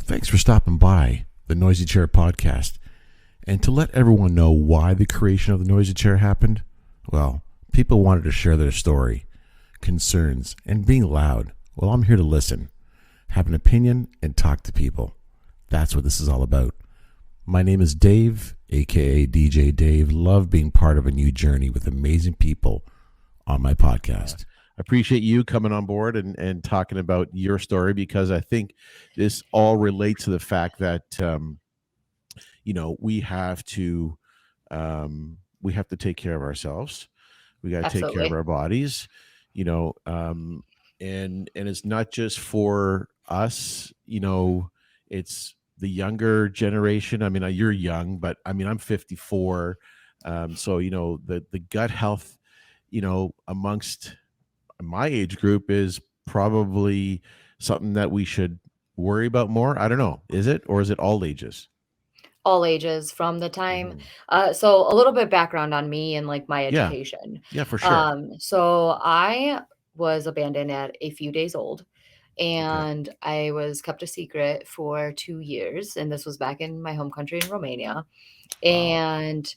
Thanks for stopping by the Noisy Chair podcast. And to let everyone know why the creation of the Noisy Chair happened, well, people wanted to share their story, concerns, and being loud. Well, I'm here to listen, have an opinion, and talk to people. That's what this is all about. My name is Dave, aka DJ Dave. Love being part of a new journey with amazing people on my podcast. I appreciate you coming on board and talking about your story, because I think this all relates to the fact that we have to take care of ourselves. We got to take care of Absolutely. our bodies, and it's not just for us. It's the younger generation. I mean, you're young, but I mean, I'm 54. So the gut health, amongst my age group is probably something that we should worry about more. I don't know. Is it, or is it all ages? All ages from the time. Mhm. So a little bit background on me and like my Yeah. education. Yeah, for sure. So I was abandoned at a few days old, Okay. and I was kept a secret for 2 years. And this was back in my home country in Romania. Wow. And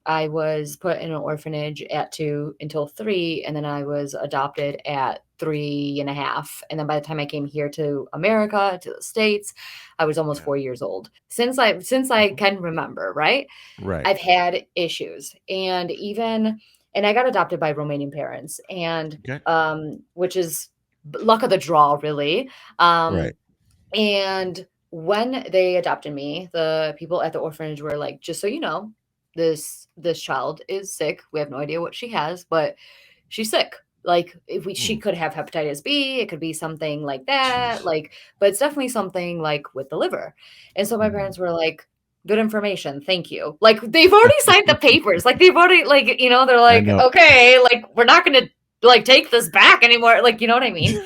I was put in an orphanage at 2 until 3, and then I was adopted at 3.5. And then by the time I came here to America, to the States, I was almost Yeah. 4 years old. Since I Mhm. can remember, right? Right. I've had issues. And I got adopted by Romanian parents, and Okay. which is luck of the draw, really. Right. And when they adopted me, the people at the orphanage were like, "Just so you know, this child is sick. We have no idea what she has, but she's sick. Like, she Hmm. could have hepatitis B, it could be something like that, Jeez. like, but it's definitely something like with the liver." And so my Mhm. parents were like, "Good information, thank you." Like, they've already signed the papers. Like, they've already, like, they're I like, know. "Okay, like, we're not gonna like take this back anymore." Like, you know what I mean?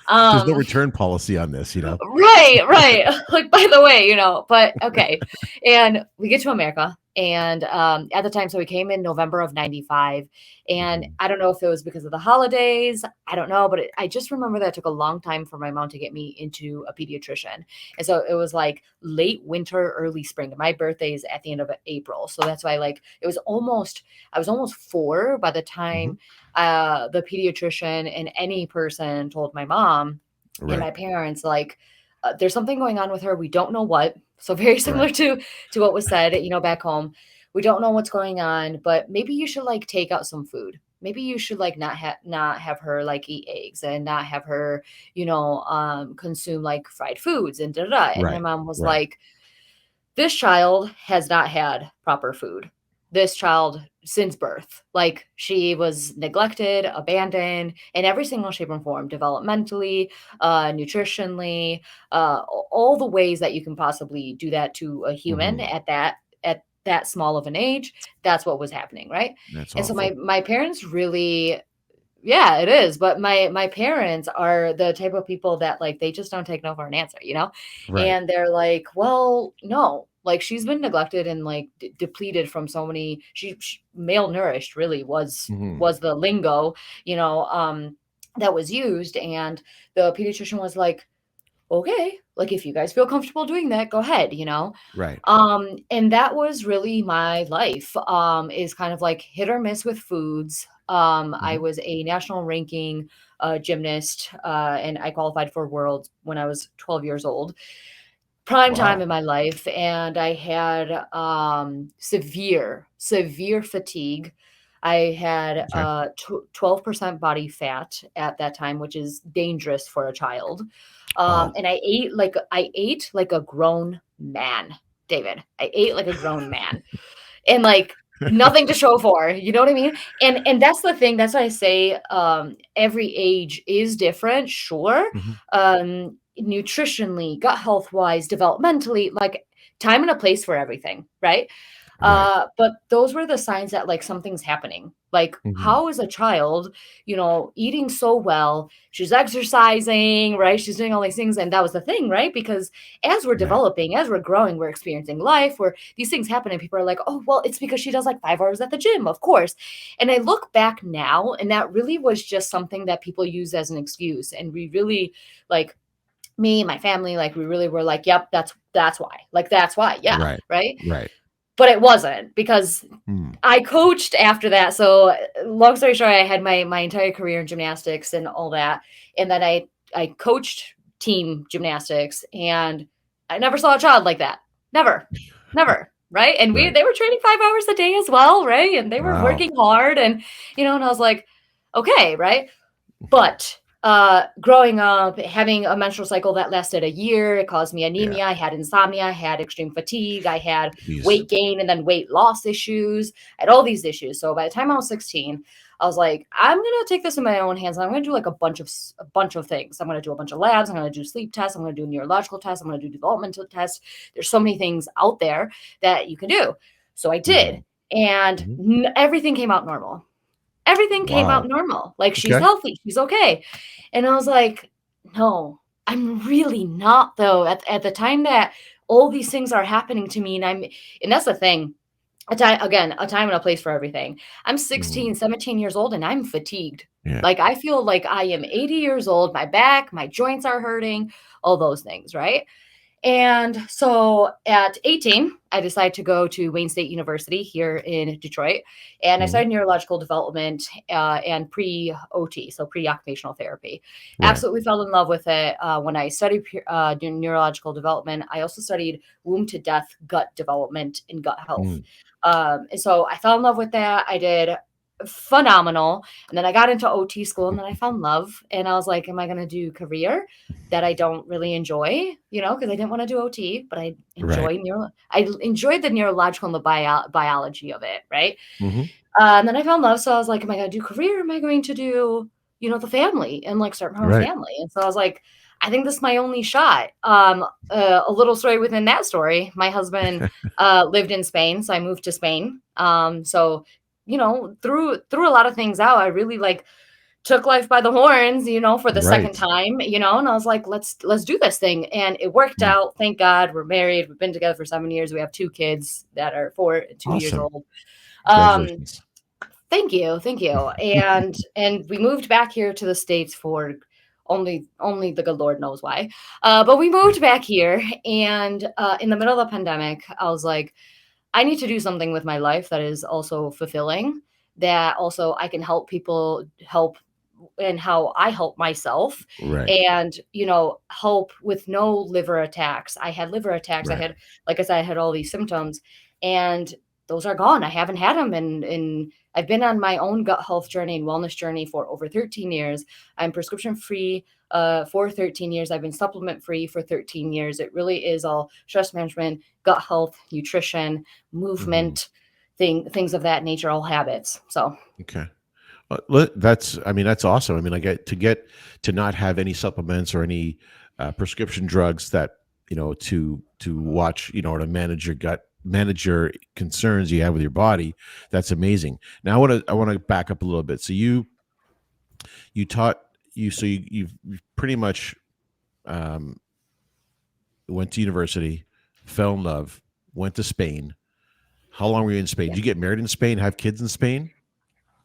There's no Um return policy on this. Right, right. Like, by the way, but okay. And we get to America, and at the time, so we came in November of 95, and Mhm. I don't know if it was because of the holidays, I don't know, but I just remember that it took a long time for my mom to get me into a pediatrician. And so it was like late winter, early spring. My birthday is at the end of April. So that's why, like, I was almost 4 by the Mhm. time the pediatrician and any person told my mom and Right. my parents, like, there's something going on with her. We don't know what. So very similar Right. to what was said, back home. We don't know what's going on, but maybe you should like take out some food. Maybe you should like not have her like eat eggs, and not have her, consume like fried foods and da da da. And my Right. mom was Right. like, "This child has not had proper food. This child since birth, like, she was neglected, abandoned in every single shape and form, developmentally, nutritionally, all the ways that you can possibly do that to a human Mhm. at that small of an age." That's what was happening, right? That's And so my awful. my parents really, yeah, it is. But my parents are the type of people that, like, they just don't take no for an answer. Right. And they're like, "Well, no, like, she's been neglected and like depleted from so many. She malnourished, really was Mhm. was the lingo, that was used." And the pediatrician was like, "Okay, like, if you guys feel comfortable doing that, go ahead." Right. And that was really my life, is kind of like hit or miss with foods. I Mhm. was a national ranking gymnast, and I qualified for worlds when I was 12 years old. Prime time Wow. in my life, and I had severe, severe fatigue. I had Okay. 12% body fat at that time, which is dangerous for a child. Wow. And I ate like a grown man, David. I ate like a grown man, and like nothing to show for. You know what I mean? And that's the thing. That's why I say every age is different. Sure, Mhm. nutritionally, gut health wise, developmentally, like, time and a place for everything, right? Right. But those were the signs that, like, something's happening. Like, Mhm. how is a child, eating so well? She's exercising, right? She's doing all these things. And that was the thing, right? Because as we're Right. developing, as we're growing, we're experiencing life where these things happen, and people are like, "Oh, well, it's because she does like 5 hours at the gym, of course." And I look back now, and that really was just something that people use as an excuse. And we really, like, me, my family, like we really were like, yep, that's why. Like that's why. Yeah, Right. right? Right. But it wasn't because Mm. I coached after that. So long story short, I had my entire career in gymnastics and all that. And then I coached team gymnastics and I never saw a child like that. Never. Never. Right. And Right. they were training 5 hours a day as well, right? And they were Wow. working hard and and I was like, okay, right. But growing up, having a menstrual cycle that lasted a year, it caused me Yeah. anemia. I had insomnia, I had extreme fatigue, I had Jeez. weight gain and then weight loss issues. I had all these issues. So by the time I was 16, I was like, I'm gonna take this in my own hands. And I'm gonna do like a bunch of things. I'm gonna do a bunch of labs. I'm gonna do sleep tests. I'm gonna do neurological tests. I'm gonna do developmental tests. There's so many things out there that you can do. So I Hmm. did, and Hmm. everything came out normal. Everything came out Wow. normal. Like, she's Okay. healthy, she's okay. And I was like, "No, I'm really not though." At the time that all these things are happening to me and that's the thing. A time and a place for everything. I'm Mm. 16, 17 years old and I'm fatigued. Yeah. Like, I feel like I am 80 years old, my back, my joints are hurting, all those things, right? And so at 18, I decided to go to Wayne State University here in Detroit. And I Hmm. studied neurological development and pre OT, so pre occupational therapy. Right. Absolutely fell in love with it when I studied neurological development. I also studied womb to death gut development and gut health. Mm. And so I fell in love with that. I did phenomenal. And then I got into OT school and then I found love. And I was like, am I going to do career that I don't really enjoy, because I didn't want to do OT, but Right. I enjoyed the neurological and the biology of it, right? Hmm. And then I found love, so I was like, "Am I going to do career? Am I going to do, the family and like start my own Right. family?" And so I was like, "I think this is my only shot." A little story within that story: my husband lived in Spain, so I moved to Spain. So through a lot of things out, I really like took life by the horns, for the second Right. time, and I was like, let's do this thing. And it worked Mm. out. Thank God. We're married. We've been together for 7 years. We have two kids that are 4 and 2 years Awesome. old. Um, Congratulations. Thank you. Thank you. And we moved back here to the States for only the good Lord knows why. But we moved back here and in the middle of the pandemic, I was like, I need to do something with my life that is also fulfilling, that also I can help people help and how I help myself Right. and, help with no liver attacks. I had liver attacks. I Right. had, like I said, I had all these symptoms and those are gone. I haven't had them. And I've been on my own gut health journey and wellness journey for over 13 years. I'm prescription free for 13 years. I've been supplement free for 13 years. It really is all stress management, gut health, nutrition, Hmm. movement, things of that nature, all habits. So Okay. I mean, that's awesome. I mean, get to not have any supplements or any prescription drugs that, to watch, to manage your gut, manage your concerns you have with your body. That's amazing. Now I want to back up a little bit. So you taught you, so you've pretty much um, went to university, fell in love, went to Spain. How long were you in Spain? Did you get married in Spain? Have kids in Spain?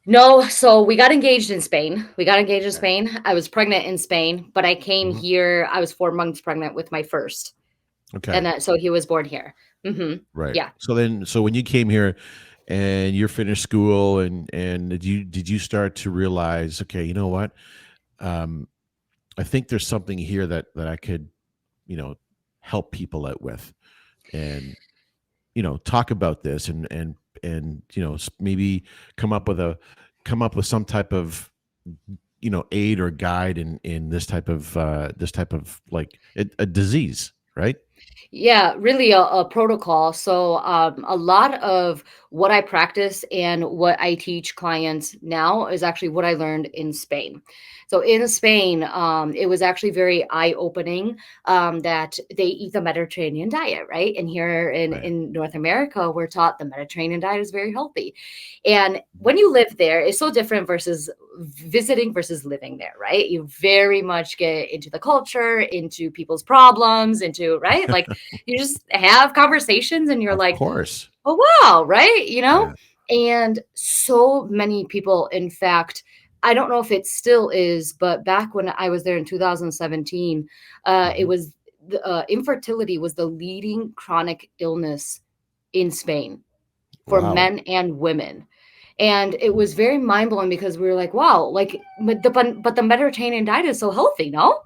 no, so we got engaged in Spain. We got engaged in Okay. Spain. I was pregnant in Spain, but I came Hmm. here. I was 4 months pregnant with my first, and Okay. then so he was born here. Right. Yeah. So when you came here and you're finished school and did you start to realize, okay, you know what? Um, I think there's something here that I could, you know, help people out with and, talk about this and, maybe come up with some type of, aid or guide in this type of like a disease, right? Yeah, really a protocol. So, a lot of what I practice and what I teach clients now is actually what I learned in Spain. So, in Spain, it was actually very eye opening that they eat the Mediterranean diet, right? And here Right. in North America, we're taught the Mediterranean diet is very healthy. And when you live there, it's so different versus visiting versus living there, right? You very much get into the culture, into people's problems, into, right? Like you just have conversations and you're Of like, course. "Oh, wow," right? Yeah. And so many people, in fact, I don't know if it still is, but back when I was there in 2017, it Hmm. was infertility was the leading chronic illness in Spain for Wow. men and women. And it was very mind blowing because we were like, wow, like, but the Mediterranean diet is so healthy, no?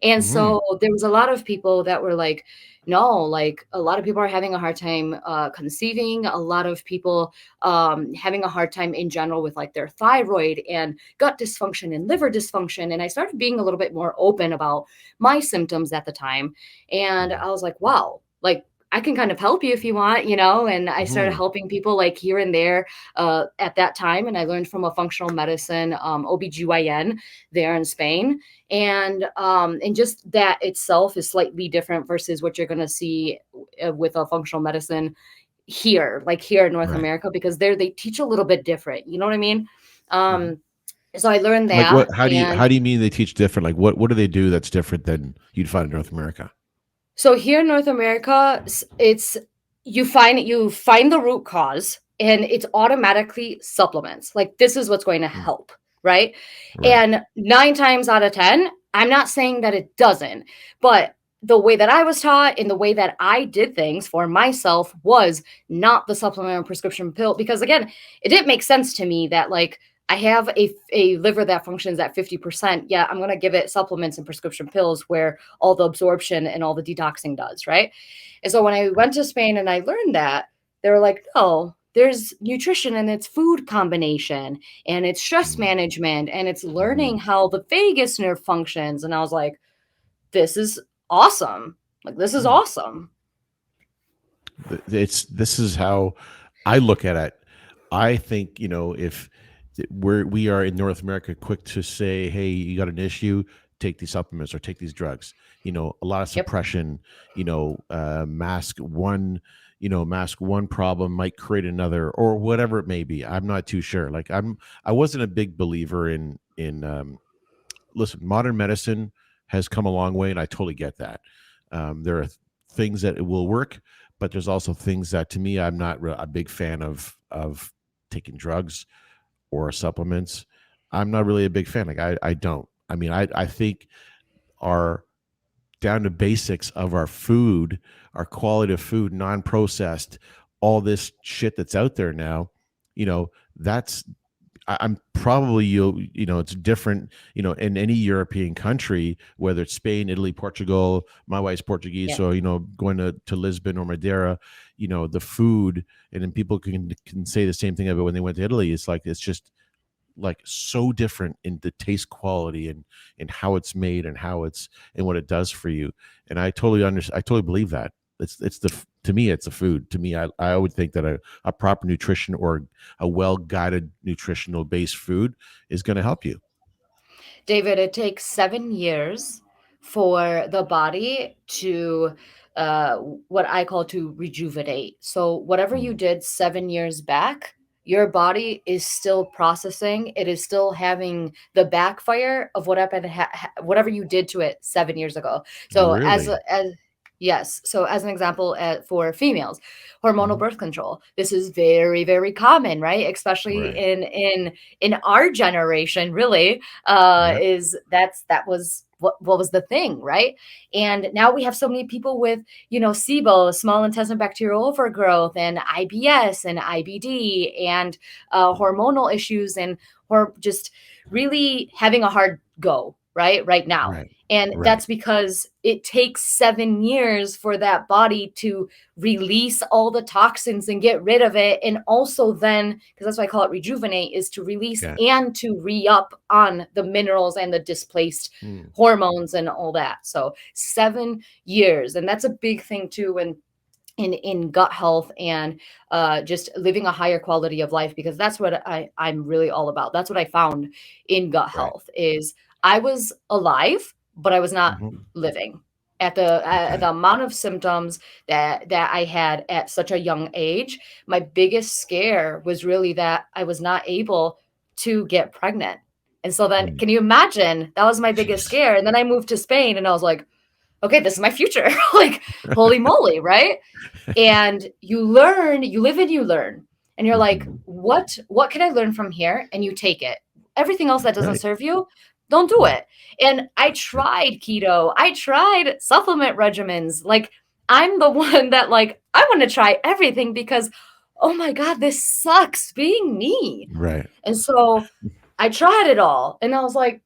And Hmm. so there was a lot of people that were like, no, like a lot of people are having a hard time conceiving. A lot of people having a hard time in general with like their thyroid and gut dysfunction and liver dysfunction. And I started being a little bit more open about my symptoms at the time. And I was like, wow, like I can kind of help you if you want, you know, and I started Hmm. helping people like here and there at that time. And I learned from a functional medicine OBGYN there in Spain. And just that itself is slightly different versus what you're going to see with a functional medicine here, like here in North Right. America, because there they teach a little bit different. You know what I mean? Hmm. Um, so I learned Like what? that. How And do you mean they teach different? Like what do they do that's different than you'd find in North America? so here in North America, it's you find the root cause and it's automatically supplements. Like this is what's going to Mm. help, right? Right. And 9 times out of 10, I'm not saying that it doesn't, but the way that I was taught and the way that I did things for myself was not the supplement or prescription pill because again, it didn't make sense to me that like I have a liver that functions at 50%. Yeah, I'm going to give it supplements and prescription pills where all the absorption and all the detoxing does, right? And so when I went to Spain and I learned that, they were like, no, there's nutrition and it's food combination and it's stress management and it's Mm-hmm. learning how the vagus nerve functions. And I was like, this is awesome. Like, this is awesome. It's this is how I look at it. I think if we are in North America quick to say, "Hey, you got an issue, take these supplements or take these drugs." A lot of Yep. suppression. Mask one problem might create another, or whatever it may be. I'm not too sure. I wasn't a big believer in listen, modern medicine has come a long way, and I totally get that. There are things that it will work, but there's also things that, to me, I'm not a big fan of taking drugs or supplements. I'm not really a big fan. Like I don't. I mean, I think our down to basics of our food, our quality of food, non-processed, all this shit that's out there now, that's I'm probably it's different in any European country, whether it's Spain, Italy, Portugal. My wife's Portuguese, Yeah. so going to Lisbon or Madeira, the food, and then people can say the same thing about when they went to Italy. It's just like so different in the taste quality and how it's made and how it's and what it does for you. And I totally understand. I totally believe that. To me, it's the food. To me, I would think that a proper nutrition or a well guided nutritional based food is going to help you. David, it takes 7 years for the body to uh, what I call to rejuvenate. So whatever you Mm. did 7 years back, your body is still processing. It is still having the backfire of whatever you did to it 7 years ago. So Really? as yes, so as an example, for females, hormonal Hmm. birth control. This is very very common, right? Especially Right. in our generation, really Yeah. is that was what was the thing, right? And now we have so many people with, SIBO, small intestinal bacterial overgrowth, and IBS and IBD, and hormonal issues, and or just really having a hard go, right now. Right. And Right. that's because it takes 7 years for that body to release all the toxins and get rid of it. And also then, because that's why I call it rejuvenate, is to release Yeah. and to re-up on the minerals and the displaced Mm. hormones and all that. So 7 years. And that's a big thing too in gut health and just living a higher quality of life, because that's what I'm really all about. That's what I found in gut Right. health is I was alive, but I was not Hmm. living at the Okay. amount of symptoms that I had at such a young age. My biggest scare was really that I was not able to get pregnant. And so then Mm. can you imagine, that was my biggest Jeez. scare. And then I moved to Spain and I was like, okay, this is my future. Like, holy moly, right? And you learn, you live and you learn. And you're like, Hmm. what can I learn from here? And you take it. Everything else that doesn't Right. serve you, don't do Yeah. it. And I Yeah. tried keto. I tried supplement regimens. Like, I'm the one that, like, I want to try everything because, oh my God, this sucks being me. Right. And so I tried it all. And I was like,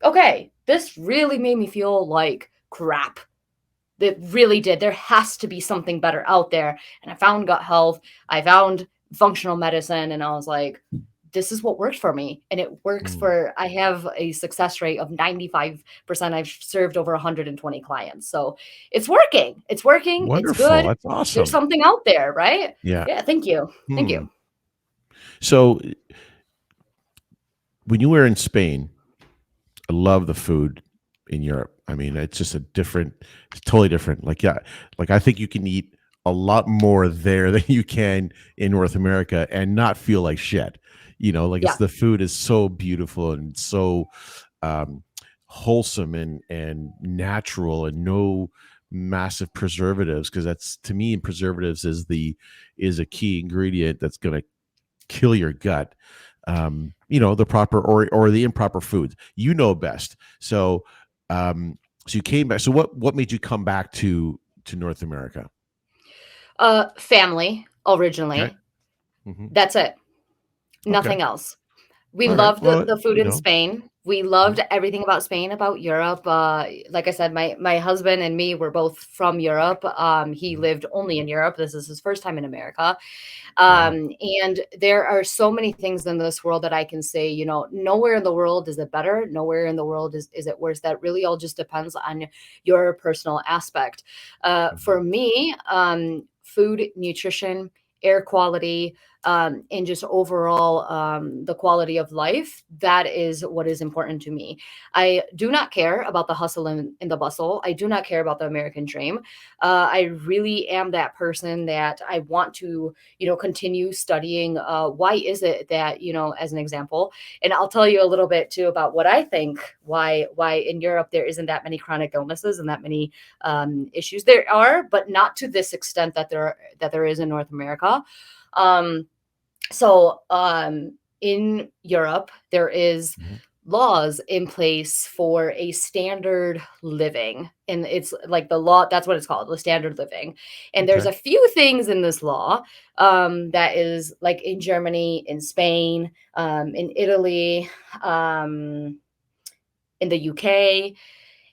okay, this really made me feel like crap. It really did. There has to be something better out there. And I found gut health. I found functional medicine. And I was like, this is what works for me. And it works Mm. for, I have a success rate of 95%. I've served over 120 clients. So it's working. It's working. It's Wonderful. good. That's There's awesome. something out there, right? Yeah. Yeah. Thank you. Thank Hmm. you. So when you were in Spain, I love the food in Europe. I mean, it's just a different, it's totally different. Like, yeah, like I think you can eat a lot more there than you can in North America and not feel like shit. Like it's Yeah. the food is so beautiful and so um, wholesome and natural and no massive preservatives because that's to me preservatives is a key ingredient that's going to kill your gut. The proper or the improper foods. You know best. So you came back. So what made you come back to North America? Family Okay. originally. Hmm. That's it. Okay. Nothing else. We All right. loved Well, the food in Spain. We loved mhm, everything about Spain, about Europe. Like I said, my husband and me were both from Europe. He mhm. lived only in Europe. This is his first time in America. Wow. And there are so many things in this world that I can say, nowhere in the world is it better. Nowhere in the world is it worse. That really all just depends on your personal aspect. Mhm, For me, food, nutrition, air quality, and just overall the quality of life. That is what is important to me. I do not care about the hustle and the bustle. I do not care about the American dream. I really am that person that I want to, continue studying. Why is it that, as an example, and I'll tell you a little bit too about what I think why in Europe there isn't that many chronic illnesses and that many issues. There are, but not to this extent that there is in North America. Um, so in Europe, there is mhm. laws in place for a standard living. And it's like the law, that's what it's called, the standard living. And there's Okay. a few things in this law that is like in Germany, in Spain, in Italy, um, in the UK.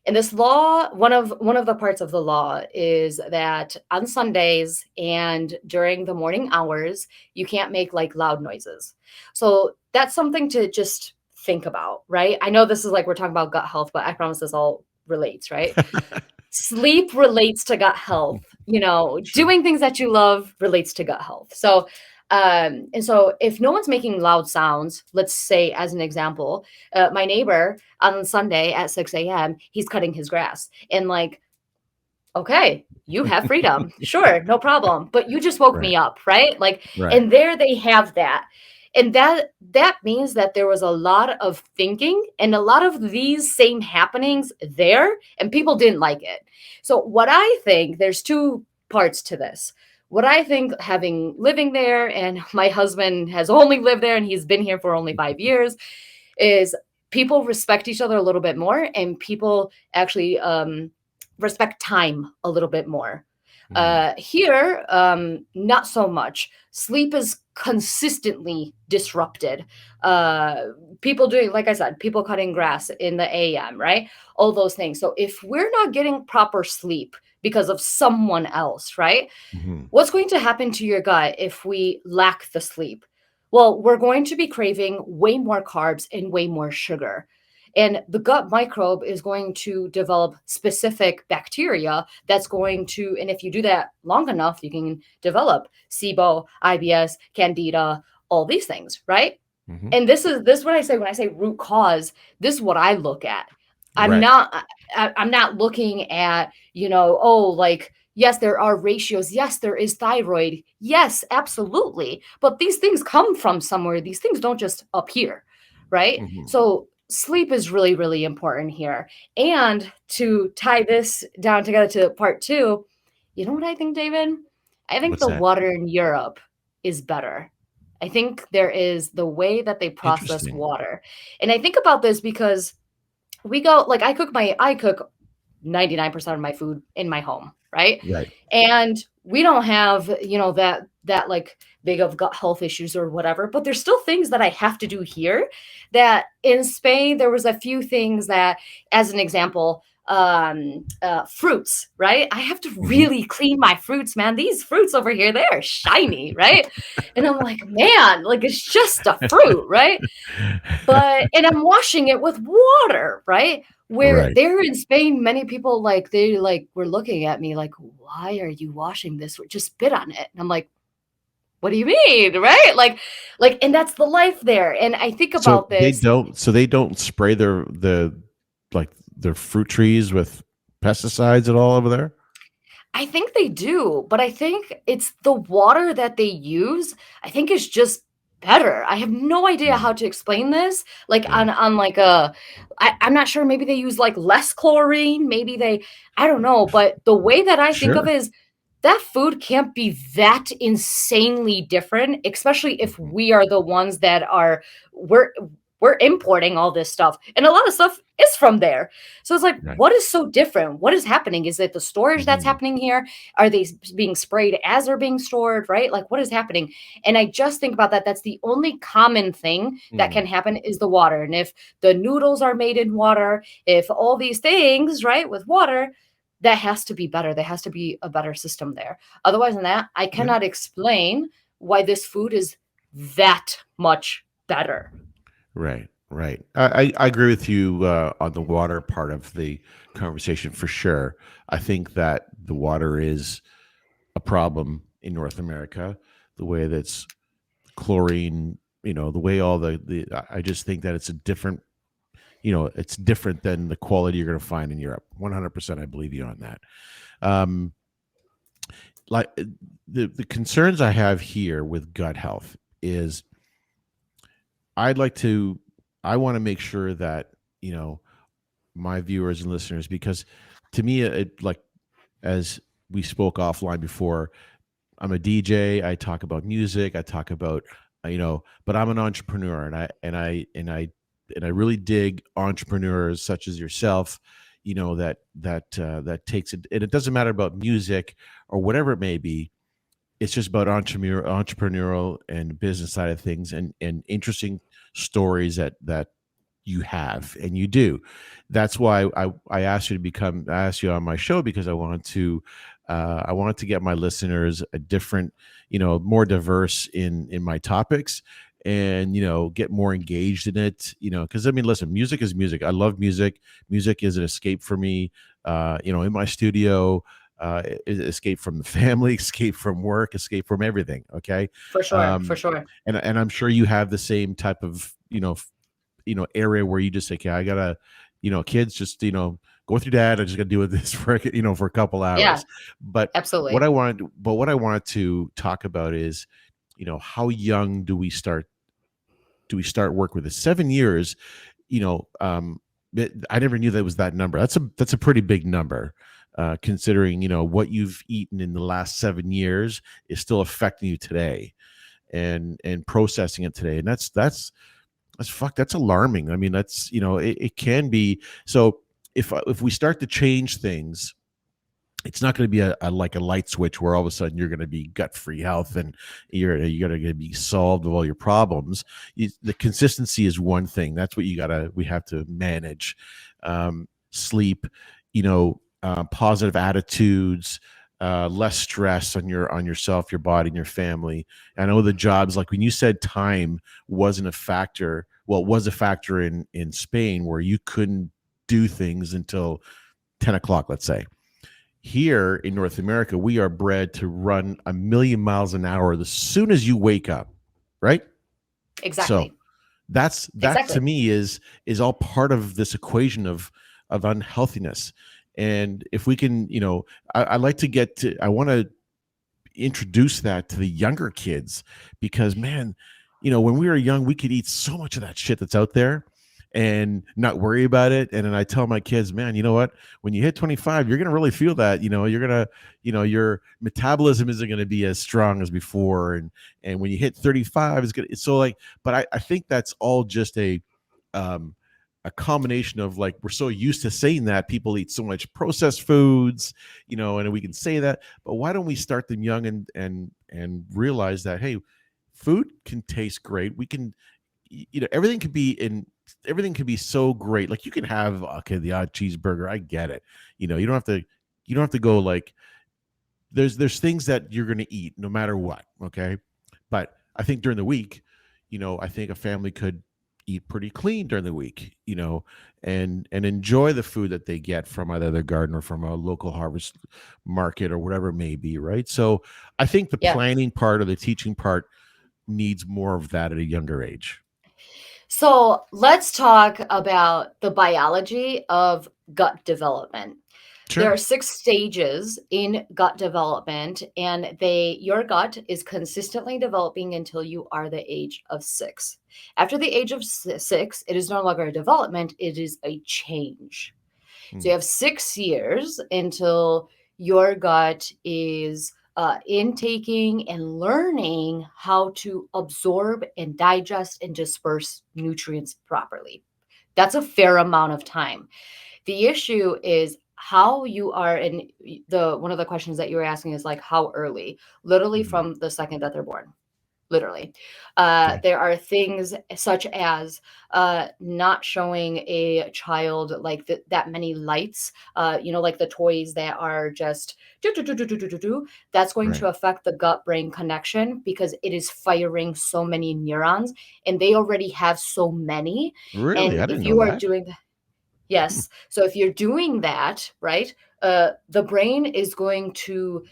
And this law, one of the parts of the law is that on Sundays and during the morning hours, you can't make like loud noises. So that's something to just think about, right? I know this is like we're talking about gut health, but I promise this all relates, right? Sleep relates to gut health. Sure. Doing things that you love relates to gut health. So if no one's making loud sounds, let's say as an example, my neighbor on Sunday at 6 a.m., he's cutting his grass. And like, okay, you have freedom. Sure, no problem. But you just woke Right. me up, right? Like, Right. and there they have that. And that means that there was a lot of thinking and a lot of these same happenings there, and people didn't like it. So what I think, there's two parts to this. What I think, having living there, and my husband has only lived there and he's been here for only 5 years, is people respect each other a little bit more, and people actually respect time a little bit more. Mm. Here, not so much. Sleep is consistently disrupted. People doing, like I said, people cutting grass in the AM, right? All those things. So if we're not getting proper sleep because of someone else, right? Mhm. What's going to happen to your gut if we lack the sleep? Well, we're going to be craving way more carbs and way more sugar. And the gut microbe is going to develop specific bacteria that's going to, and if you do that long enough, you can develop SIBO, IBS, Candida, all these things, right? Mhm. And this is what I say when I say root cause. This is what I look at. I'm Right. not I'm not looking at, oh, like, yes, there are ratios. Yes, there is thyroid. Yes, absolutely. But these things come from somewhere. These things don't just appear, right? Mhm. So sleep is really, really important here. And to tie this down together to part two, you know what I think, David? I think What's the that? water in Europe is better. I think there is the way that they process Interesting. water. And I think about this because we go like I cook 99% of my food in my home, right? Right. And we don't have, that like big of gut health issues or whatever, but there's still things that I have to do here that in Spain there was a few things that, as an example, fruits, right? I have to Hmm. really clean my fruits, man. These fruits over here, they are shiny, right? And I'm like, man, like it's just a fruit, right? But and I'm washing it with water, right? Where Right. there in Spain, many people like they like were looking at me like, "Why are you washing this? Just spit on it." And I'm like, "What do you mean?" Right? Like, and that's the life there. And I think So about they this. don't. So they don't spray like their fruit trees with pesticides at all over there. I think they do, but I think it's the water that they use, I think is just better. I have no idea Mm, how to explain this. Like right. on like I'm not sure, maybe they use like less chlorine, maybe they, I don't know, but the way that I think of Sure. it is that food can't be that insanely different, especially if Mhm. we are the ones that are we're we're importing all this stuff. And a lot of stuff is from there. So it's like, Right. what is so different? What is happening? Is it the storage that's Mhm. happening here? Are they being sprayed as they're being stored? Right? Like, what is happening? And I just think about that. That's the only common thing that Mm. can happen is the water. And if the noodles are made in water, if all these things, right, with water, that has to be better. There has to be a better system there. Otherwise than that, I Yeah. cannot explain why this food is that much better. Right. Right. I agree with you on the water part of the conversation for sure. I think that the water is a problem in North America. The way that's chlorine, the way all the I just think that it's a different, it's different than the quality you're going to find in Europe. 100%, I believe you on that. Um, like the concerns I have here with gut health is I'd like to I want to make sure that, you know, my viewers and listeners, because to me like as we spoke offline before, I'm a DJ. I talk about music. I talk about, but I'm an entrepreneur, and I really dig entrepreneurs such as yourself. That takes it, and it doesn't matter about music or whatever it may be. It's just about entrepreneurial and business side of things, and interesting stories that you have and you do. That's why I asked you to I asked you on my show, because I wanted to get my listeners a different, more diverse in my topics, and get more engaged in it, because I mean, listen, music is music. I love music. Music is an escape for me, in my studio, escape from the family, escape from work, escape from everything. Okay. For sure. For um sure. and I'm sure you have the same type of, area where you just say, okay, I gotta, kids, just, go with your dad. I just gotta deal with this for, for a couple Yeah, hours. But absolutely. what I wanted to talk about is, how young do we start work with this? 7 years, you know, um, I never knew that was that number. That's a pretty big number, considering, what you've eaten in the last 7 years is still affecting you today, and processing it today. And that's alarming. I mean, that's, it can be. So if we start to change things, it's not going to be like a light switch where all of a sudden you're going to be gut free health, and you're going to be solved of all your problems. The consistency is one thing. That's what we have to manage. Sleep, positive attitudes, less stress on yourself, your body, and your family. I know the jobs, like when you said time wasn't a factor. Well, it was a factor in Spain, where you couldn't do things until 10 o'clock, let's say. Here in North America, we are bred to run a million miles an hour as soon as you wake up, right? So Exactly. that to Exactly. me is all part of this equation of unhealthiness. And if we can, I like to I want to introduce that to the younger kids, because man, when we were young, we could eat so much of that shit that's out there. and not worry about it. And then I tell my kids, man, you know what? When you hit 25, you're gonna really feel that. You're gonna, your metabolism isn't gonna be as strong as before, and when you hit 35, it's gonna. It's so like, but I think that's all just um, a combination of like we're so used to saying that people eat so much processed foods, and we can say that, but why don't we start them young and realize that hey, food can taste great. We can, everything can be everything can be so great. Like you can have okay the odd cheeseburger. I get it. You don't have to go like there's things that you're going to eat no matter what, okay? But I think during the week, I think a family could eat pretty clean during the week, and enjoy the food that they get from either their garden or from a local harvest market or whatever it may be, right? So I think the Yeah. planning part or the teaching part needs more of that at a younger age. So let's talk about the biology of gut development. There Sure. are 6 stages in gut development, and your gut is consistently developing until you are the age of 6. After the age of 6, it is no longer a development, it is a change. So Hmm. you have 6 years until your gut is intaking and learning how to absorb and digest and disperse nutrients properly. That's a fair amount of time. The issue is how you are, and the one of the questions that you were asking is like how early, literally Hmm. from the second that they're born. Literally. Okay. There are things such as not showing a child like that many lights, like the toys that are just do, do, do, do, do, do, do, do. That's going Right. to affect the gut brain connection because it is firing so many neurons and they already have so many. Really, And I if didn't know you are that. doing Hmm. Yes. So if you're doing that, right, the brain is going to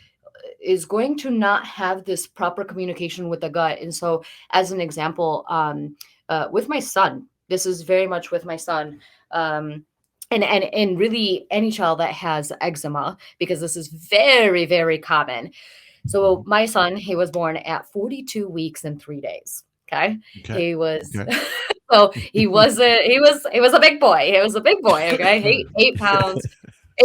not have this proper communication with the gut. And so, as an example, with my son, this is very much with my son. And really any child that has eczema, because this is very, very common. So Hmm. my son, he was born at 42 weeks and 3 days. Okay. Okay. He was Okay. so he was a big boy. He was a big boy. Okay. Eight pounds,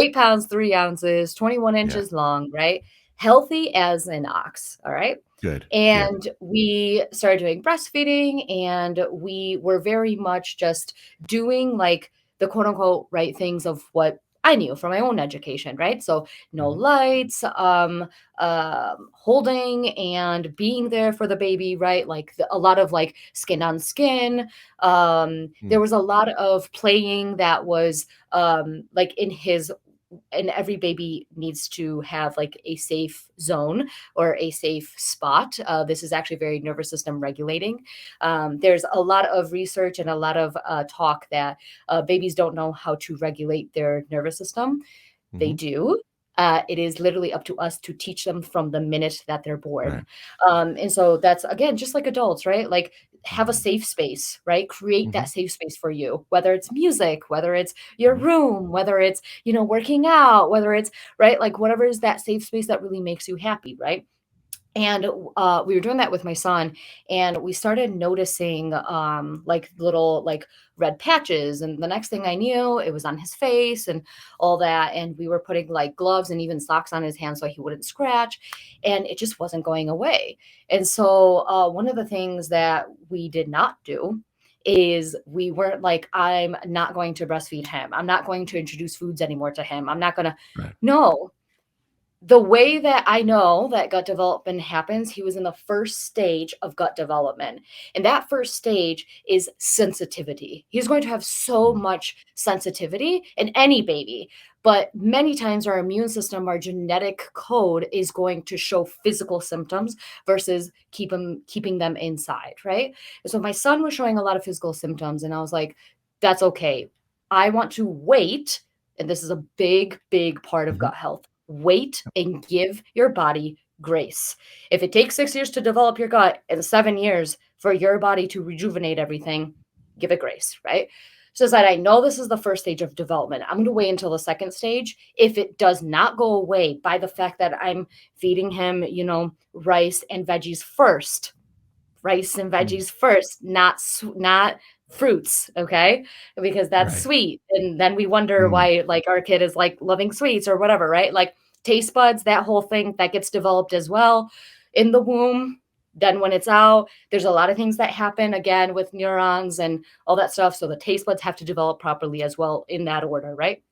8 pounds, 3 ounces, 21 Yeah. inches long, right? Healthy as an ox. All right. Good. Good. And we started doing breastfeeding, and we were very much just doing like the quote unquote right things of what I knew from my own education, right? So no Hmm. lights, holding and being there for the baby, right? Like a lot of like skin on skin. There Hmm. was a lot of playing that was like and every baby needs to have like a safe zone or a safe spot. This is actually very nervous system regulating. There's a lot of research and a lot of talk that babies don't know how to regulate their nervous system. They Hmm. do. It is literally up to us to teach them from the minute that they're Right. born. And so that's again just like adults, right? Like have a Hmm. safe space, right? Create Hmm. that safe space for you, whether it's music, whether it's your Hmm. room, whether it's, working out, whether it's, right? Like whatever is that safe space that really makes you happy, right? And we were doing that with my son, and we started noticing like little like red patches. And the next thing I knew, it was on his face and all that. And we were putting like gloves and even socks on his hands so he wouldn't scratch, and it just wasn't going away. And so one of the things that we did not do is we weren't like, I'm not going to breastfeed him, I'm not going to introduce foods anymore to him, I'm not going to. Right. No, the way that I know that gut development happens, he was in the first stage of gut development. And that first stage is sensitivity. He's going to have so Hmm. much sensitivity in any baby. But many times our immune system, our genetic code is going to show physical symptoms versus keeping them inside, right? And so my son was showing a lot of physical symptoms, and I was like, that's okay. I want to wait. And this is a big, big part of Hmm. gut health. Wait and give your body grace. If it takes 6 years to develop your gut and 7 years for your body to rejuvenate everything, give it grace, right? So that I know this is the first stage of development. I'm going to wait until the second stage. If it does not go away by the fact that I'm feeding him, rice and veggies first, not fruits, okay? Because that's Right. sweet. And then we wonder Mm. why like our kid is like loving sweets or whatever, right? Like taste buds, that whole thing that gets developed as well in the womb. Then when it's out, there's a lot of things that happen again with neurons and all that stuff. So the taste buds have to develop properly as well in that order, right?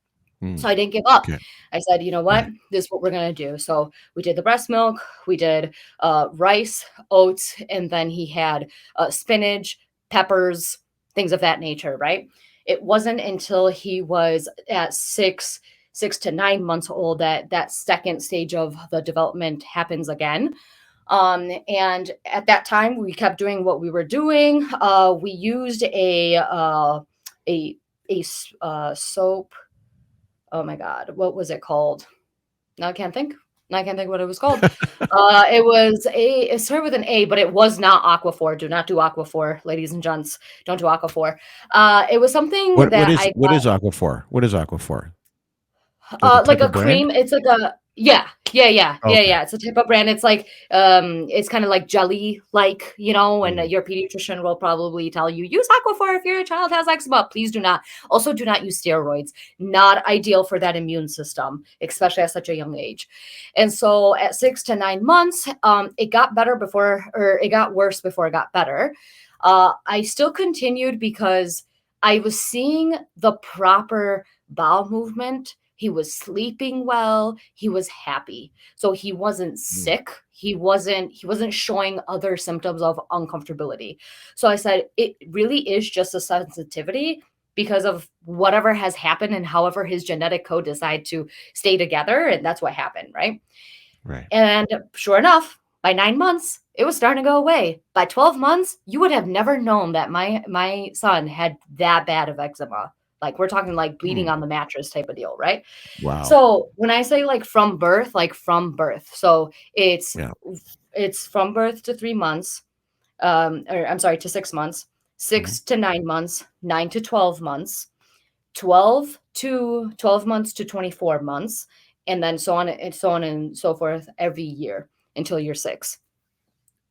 So Mm. I didn't give up. Okay. I said, you know what? Right. This is what we're going to do. So we did the breast milk, we did rice, oats, and then he had spinach, peppers, things of that nature, right? It wasn't until he was at 6 to 9 months old that that second stage of the development happens again. And at that time, we kept doing what we were doing. We used a, soap. Oh my God, what was it called? Now I can't think. Now I can't think what it was called. It started with an A, but it was not Aquaphor. Do not do Aquaphor, ladies and gents. Don't do Aquaphor. It was something What that is I what is Aquaphor? What is Aquaphor? Like a like type a of brand? cream. It's like a yeah, yeah, yeah, yeah, Okay. yeah. It's a type of brand. It's like it's kind of like jelly like, and Mm. your pediatrician will probably tell you use Aquaphor if your child has eczema. Please do not. Also do not use steroids. Not ideal for that immune system, especially at such a young age. And so at 6 to 9 months, it got better before or it got worse before it got better. I still continued because I was seeing the proper bowel movement. He was sleeping well, he was happy. So he wasn't Mm. sick. He wasn't showing other symptoms of uncomfortability. So I said it really is just a sensitivity because of whatever has happened and however his genetic code decide to stay together, and that's what happened, right? Right. And sure enough, by 9 months, it was starting to go away. By 12 months, you would have never known that my son had that bad of eczema. Like we're talking like bleeding Mm. on the mattress type of deal, right? Wow. So when I say like from birth, so Yeah. it's from birth to 3 months, or I'm sorry, to 6 months, Mhm. 6 to 9 months, 9 to 12 months, 12 months to 24 months, and then so on and so forth every year until you're 6.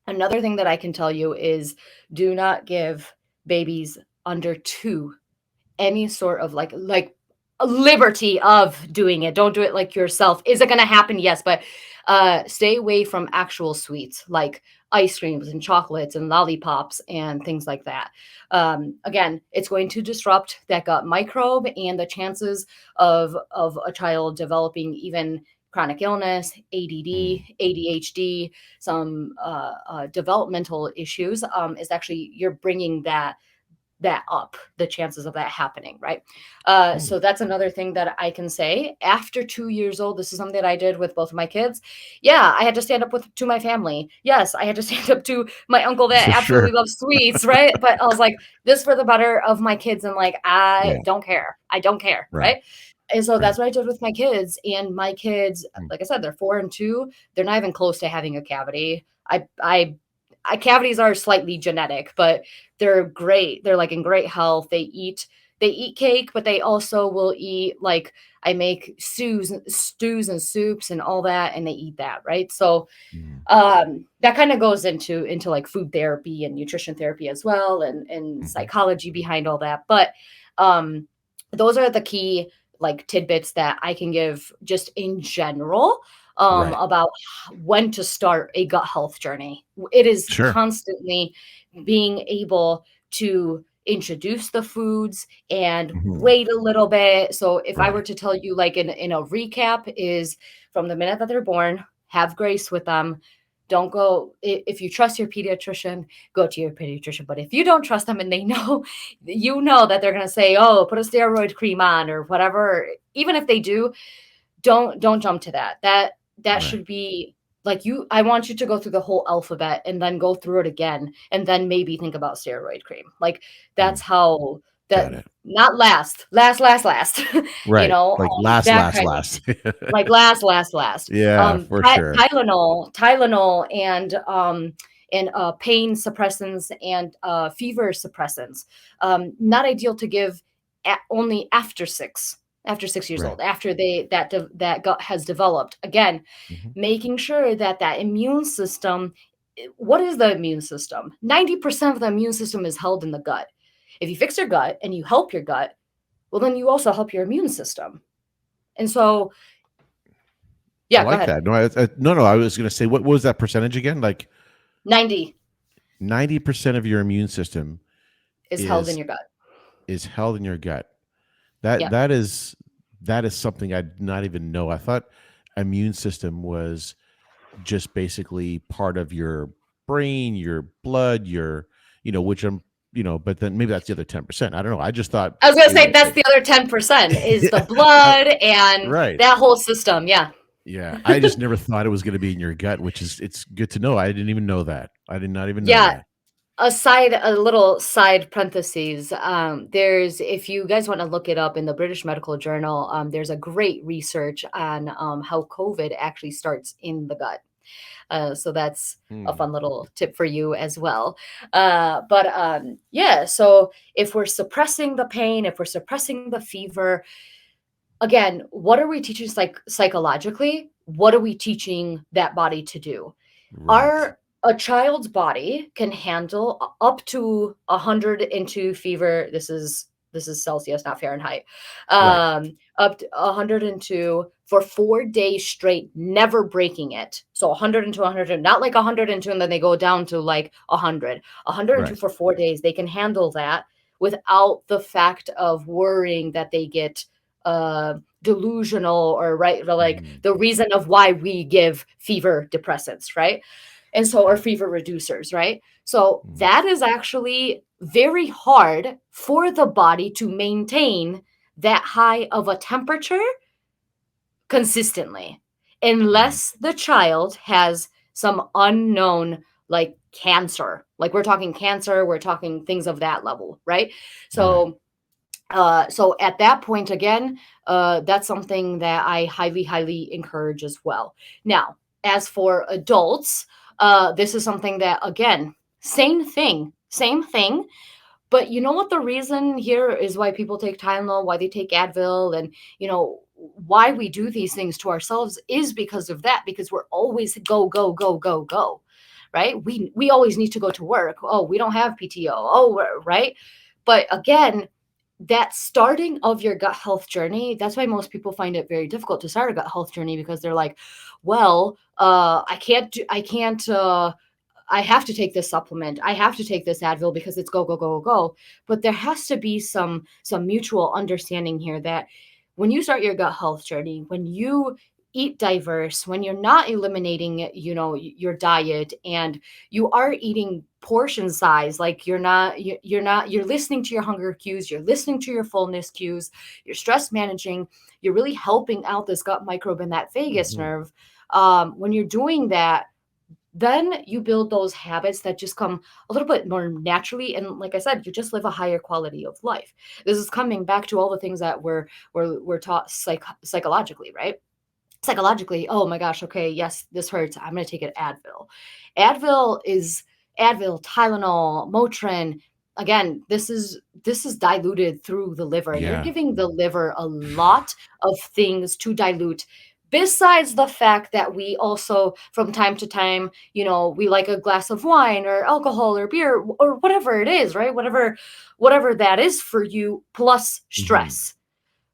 Another thing that I can tell you is do not give babies under 2 any sort of like a liberty of doing it. Don't do it like yourself. Is it going to happen? Yes, but stay away from actual sweets like ice creams and chocolates and lollipops and things like that. Again, it's going to disrupt that gut microbe and the chances of a child developing even chronic illness, Mm. ADD, ADHD, some developmental issues. Is actually you're bringing that up, the chances of that happening, right? Mm. So that's another thing that I can say. After 2 years old, this is something that I did with both of my kids. Yeah, I had to stand up to my family. Yes, I had to stand up to my uncle that For absolutely sure. loves sweets, right? But I was like, this for the better of my kids, and like I Yeah. don't care. I don't care, Right. right? And so Right. that's what I did with my kids. And my kids, Mm. like I said, they're 4 and 2. They're not even close to having a cavity. Cavities are slightly genetic, but they're great. They're like in great health. They eat cake, but they also will eat like I make stews and soups and all that, and they eat that, right? So Mm. that kind of goes into like food therapy and nutrition therapy as well, and Mhm. psychology behind all that. But um, those are the key like tidbits that I can give just in general Right. about when to start a gut health journey. It is Sure. constantly being able to introduce the foods and Mhm. wait a little bit. So if I were Right. to tell you like in a recap is from the minute that they're born, have grace with them. Don't go if you trust your pediatrician, go to your pediatrician. But if you don't trust them and they know, you know that they're gonna say, "Oh, put a steroid cream on" or whatever. Even if they do, don't jump to that. That Right. should be like I want you to go through the whole alphabet and then go through it again and then maybe think about steroid cream. Like that's Mm. how that Got it. not last. Right. Like That last, kind of last. like last. Yeah, for sure. Tylenol and pain suppressants and fever suppressants. Not ideal to give only after 6 years Right. old, after that gut has developed. Again, Mhm. making sure that immune system. What is the immune system? 90% of the immune system is held in the gut. If you fix your gut and you help your gut, well, then you also help your immune system. And so, I yeah, go like ahead. that. No, no. I was going to say, what was that percentage again? Like 90 90% of your immune system is held in is your gut. held in your gut. That Yeah. that is that is something I did not even know. I thought immune system was just basically part of your brain, your blood, your which I'm but then maybe that's the other 10%. I don't know. I just thought I was going to it say was that's the other 10% is the I- blood and right. that whole system. Yeah. Yeah, I just never thought it was going to be in your gut, which is it's good to know. I didn't even know that. I did not even know Yeah. that. A little side parentheses. There's, if you guys want to look it up in the British Medical Journal, there's a great research on how COVID actually starts in the gut. So that's a Hmm. fun little tip for you as well. Yeah, so if we're suppressing the pain, if we're suppressing the fever, again, what are we teaching psychologically? What are we teaching that body to do? Right. Our A child's body can handle up to 102 fever. This is Celsius, not Fahrenheit. Right. Up to 102 for 4 days straight, never breaking it. So 102, 100, not like 102, and then they go down to like 100. 102 Right. for 4 days. They can handle that without the fact of worrying that they get delusional, or right, or like Mhm. the reason of why we give fever depressants, right? And so, or fever reducers, right? So Mhm. that is actually very hard for the body to maintain that high of a temperature consistently, Mhm. unless the child has some unknown, like cancer. Like we're talking cancer, we're talking things of that level, right? Right. So at that point again, that's something that I highly, highly encourage as well. Now, as for adults, this is something that again, same thing. But you know what the reason here is why people take Tylenol, why they take Advil, and why we do these things to ourselves is because of that. Because we're always go, go, go, go, go, right? We always need to go to work. Oh, we don't have PTO. Oh, right. But again, that starting of your gut health journey, that's why most people find it very difficult to start a gut health journey, because they're like, well, I can't, I have to take this supplement. I have to take this Advil because it's go, go, go, go. But there has to be some mutual understanding here that when you start your gut health journey, when you eat diverse, when you're not eliminating, your diet, and you are eating portion size, like you're listening to your hunger cues, you're listening to your fullness cues, you're stress managing, you're really helping out this gut microbe and that vagus Mhm. nerve. When you're doing that, then you build those habits that just come a little bit more naturally, and like I said, you just live a higher quality of life. This is coming back to all the things that we're taught psychologically, right? Psychologically, oh my gosh, okay, yes, this hurts, I'm going to take an Advil. Advil, Tylenol, Motrin. Again, this is diluted through the liver, and you're Yeah. giving the liver a lot of things to dilute. Besides the fact that we also, from time to time, we like a glass of wine or alcohol or beer or whatever it is, right? Whatever that is for you, plus Mhm. stress,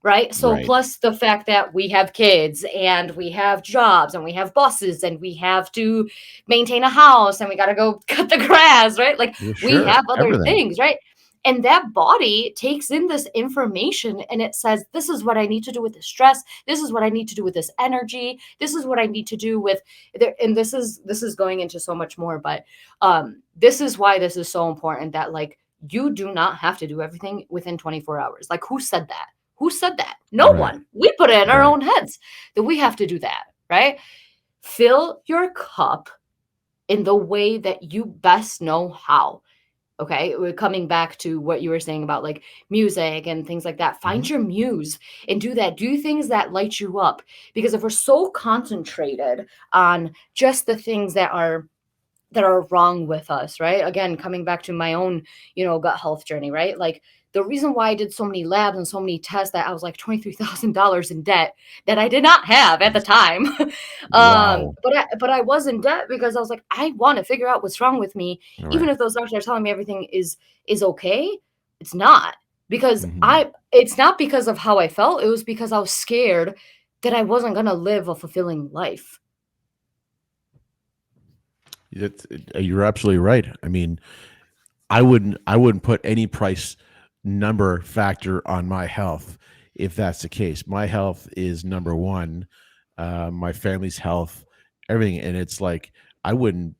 right? So Right. plus the fact that we have kids and we have jobs and we have bosses and we have to maintain a house and we got to go cut the grass, right? Like Yeah, we sure. have other Everything. things, right? And that body takes in this information and it says, this is what I need to do with the stress. This is what I need to do with this energy. This is what I need to do with there. And this is going into so much more, but this is why this is so important, that like you do not have to do everything within 24 hours. Like who said that? Who said that? No Right. one. We put it in our Right. own heads that we have to do that, right? Fill your cup in the way that you best know how. Okay. We're coming back to what you were saying about like music and things like that. Find Mhm. your muse and do that. Do things that light you up. Because if we're so concentrated on just the things that are wrong with us, right? Again, coming back to my own, gut health journey, right? Like the reason why I did so many labs and so many tests that I was like $23,000 in debt that I did not have at the Jeez. time. Wow. But I was in debt because I was like, I want to figure out what's wrong with me, even Right. if those doctors are telling me everything is okay. It's not, because Hmm. it's not because of how I felt, it was because I was scared that I wasn't gonna live a fulfilling life. You're absolutely right. I mean, I wouldn't put any price number factor on my health if that's the case. My health is number one. My family's health, everything, and it's like I wouldn't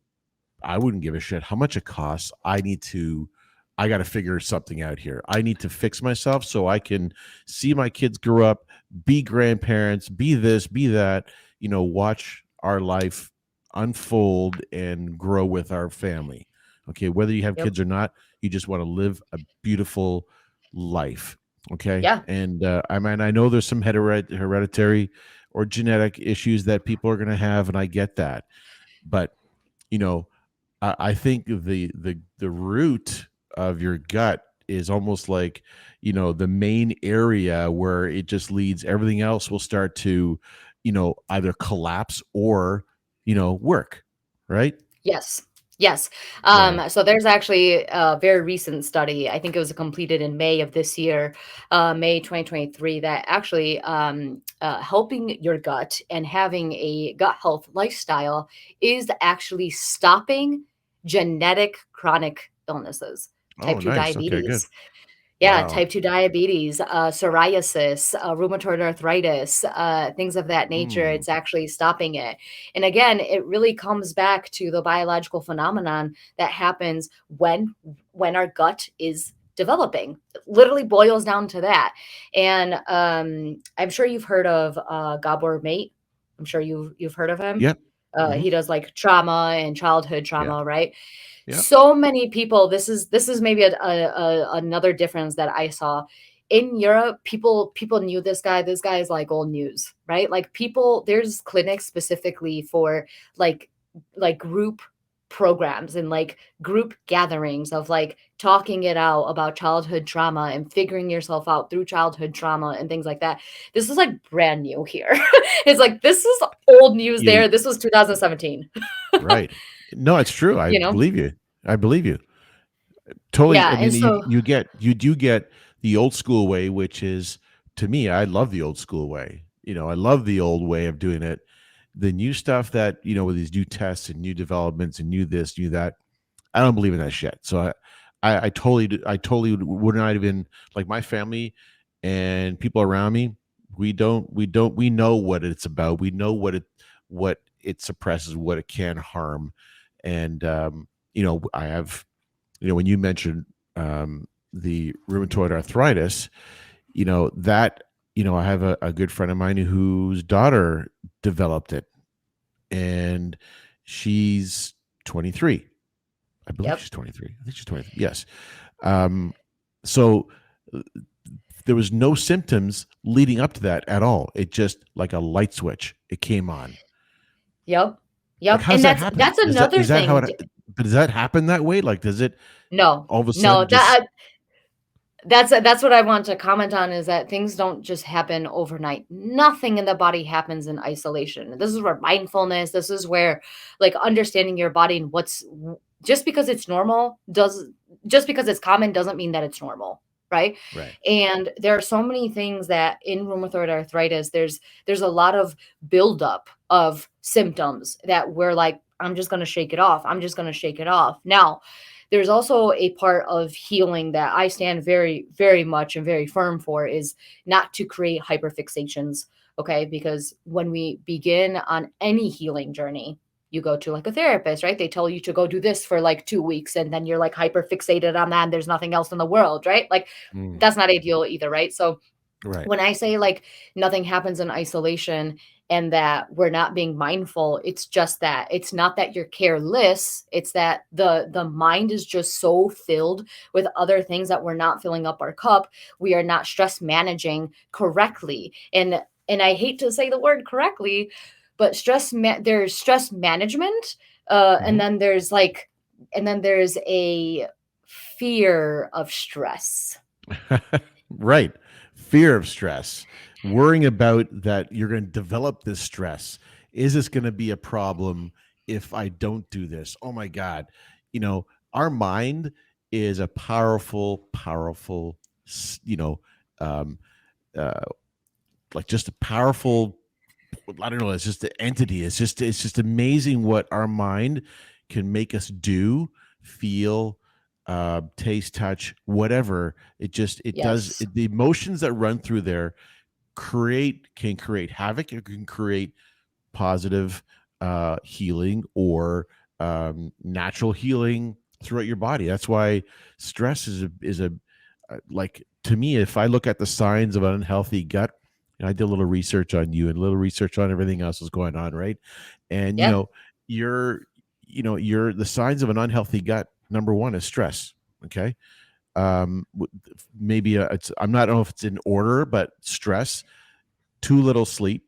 I wouldn't give a shit how much it costs. I got to figure something out here. I need to fix myself so I can see my kids grow up, be grandparents, be this, be that, watch our life unfold and grow with our family. Okay. Whether you have Yep. kids or not, you just want to live a beautiful life. Okay. Yeah. And I mean, I know there's some hereditary or genetic issues that people are going to have, and I get that. But, you know, I think the root of your gut is almost like, the main area where it just leads, everything else will start to, either collapse or, work. Right. Yes. Yes. Yeah. So there's actually a very recent study. I think it was completed in May of this year, May 2023, that actually helping your gut and having a gut health lifestyle is actually stopping genetic chronic illnesses, type Oh, 2 nice. Okay, good. diabetes. Yeah, Wow. type 2 diabetes, psoriasis, rheumatoid arthritis, things of that nature. Mm. It's actually stopping it. And again, it really comes back to the biological phenomenon that happens when our gut is developing. It literally boils down to that. And I'm sure you've heard of Gabor Mate. I'm sure you've heard of him. Yep. Hmm. He does like trauma and childhood Yeah. trauma, right? Yeah. So many people, this is maybe another difference that I saw. In Europe, people knew this guy. This guy is like old news, right? Like people, there's clinics specifically for like group programs and like group gatherings of like talking it out about childhood trauma and figuring yourself out through childhood trauma and things like that. This is like brand new here. It's like this is old news You there. This was 2017, right. No, it's true. I you know? believe you. I believe you. Totally. Yeah, I and mean, you so you do get the old school way, which is, to me, I love the old school way. I love the old way of doing it. The new stuff that, with these new tests and new developments and new this, new that, I don't believe in that shit. So I totally would not even, like, my family and people around me. We know what it's about. We know what it suppresses, what it can harm, and I have, when you mentioned the rheumatoid arthritis, that, I have a good friend of mine whose daughter developed it, and she's 23. I believe yep. she's 23. I think she's 23. Yes. Um, so uh, there was no symptoms leading up to that at all. It just, like a light switch, it came on. Yep. Like, Yep, how does and that that's happen? that's another Is that how thing. it? But does that happen that way? Like, does it No, all of a no, sudden just? that's what I want to comment on, is that things don't just happen overnight. Nothing in the body happens in isolation. This is where mindfulness, this is where like understanding your body and just because it's normal does just because it's common doesn't mean that it's normal, right? Right. And there are so many things that in rheumatoid arthritis, there's a lot of buildup of symptoms that we're like, I'm just gonna shake it off. I'm just gonna shake it off. Now, there's also a part of healing that I stand very, very much and very firm for, is not to create hyperfixations. Okay. Because when we begin on any healing journey, you go to like a therapist, right? They tell you to go do this for like 2 weeks, and then you're like hyper fixated on that. And there's nothing else in the world, right? Like Mm, that's not ideal either, right? So right. when I say like nothing happens in isolation and that we're not being mindful, it's just that it's not that you're careless, it's that the mind is just so filled with other things that we're not filling up our cup. We are not stress managing correctly. And I hate to say the word correctly, but there's stress management, and Hmm. then there's like and then there's a fear of stress. Right. Fear of stress, worrying about that you're going to develop this stress. Is this going to be a problem if I don't do this? Oh my God. You know, our mind is a powerful, you know, um, uh, like just a powerful, I don't know, it's just an entity. It's just amazing what our mind can make us do, feel, taste, touch, whatever. It does Yes. the emotions that run through there can create havoc. It can create positive healing or natural healing throughout your body. That's why stress is a like, to me, if I look at the signs of an unhealthy gut, and I did a little research on you and a little research on everything else that's going on, right? And Yeah. you're you're the signs of an unhealthy gut. Number one is stress. Okay. Maybe it's, I'm not, I don't know if it's in order, but stress, too little sleep,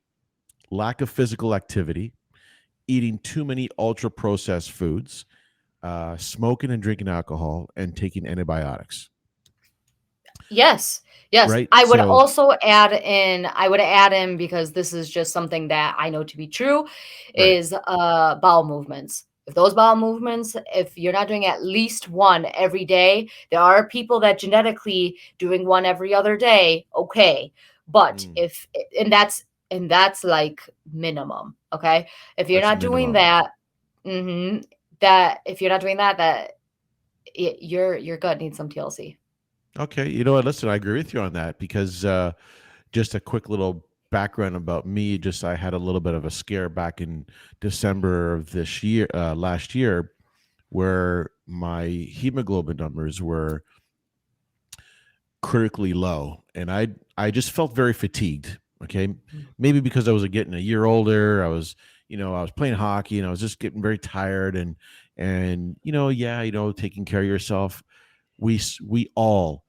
lack of physical activity, eating too many ultra processed foods, smoking and drinking alcohol, and taking antibiotics. Yes. Yes. Right. So, I would add in, because this is just something that I know to be true, right. is bowel movements. If those bowel movements, if you're not doing at least one every day, there are people that genetically doing one every other day, okay. But Mm, if and that's like minimum, okay? If you're that's not doing minimum. that, mhm, that if you're not doing that, your gut needs some TLC. Okay. You know what? Listen, I agree with you on that because just a quick little background about me. Just I had a little bit of a scare back in December of this year, last year, where my hemoglobin numbers were critically low, and I just felt very fatigued. Okay, Mm. maybe because I was getting a year older. I was playing hockey, and I was just getting very tired, and yeah, taking care of yourself. We all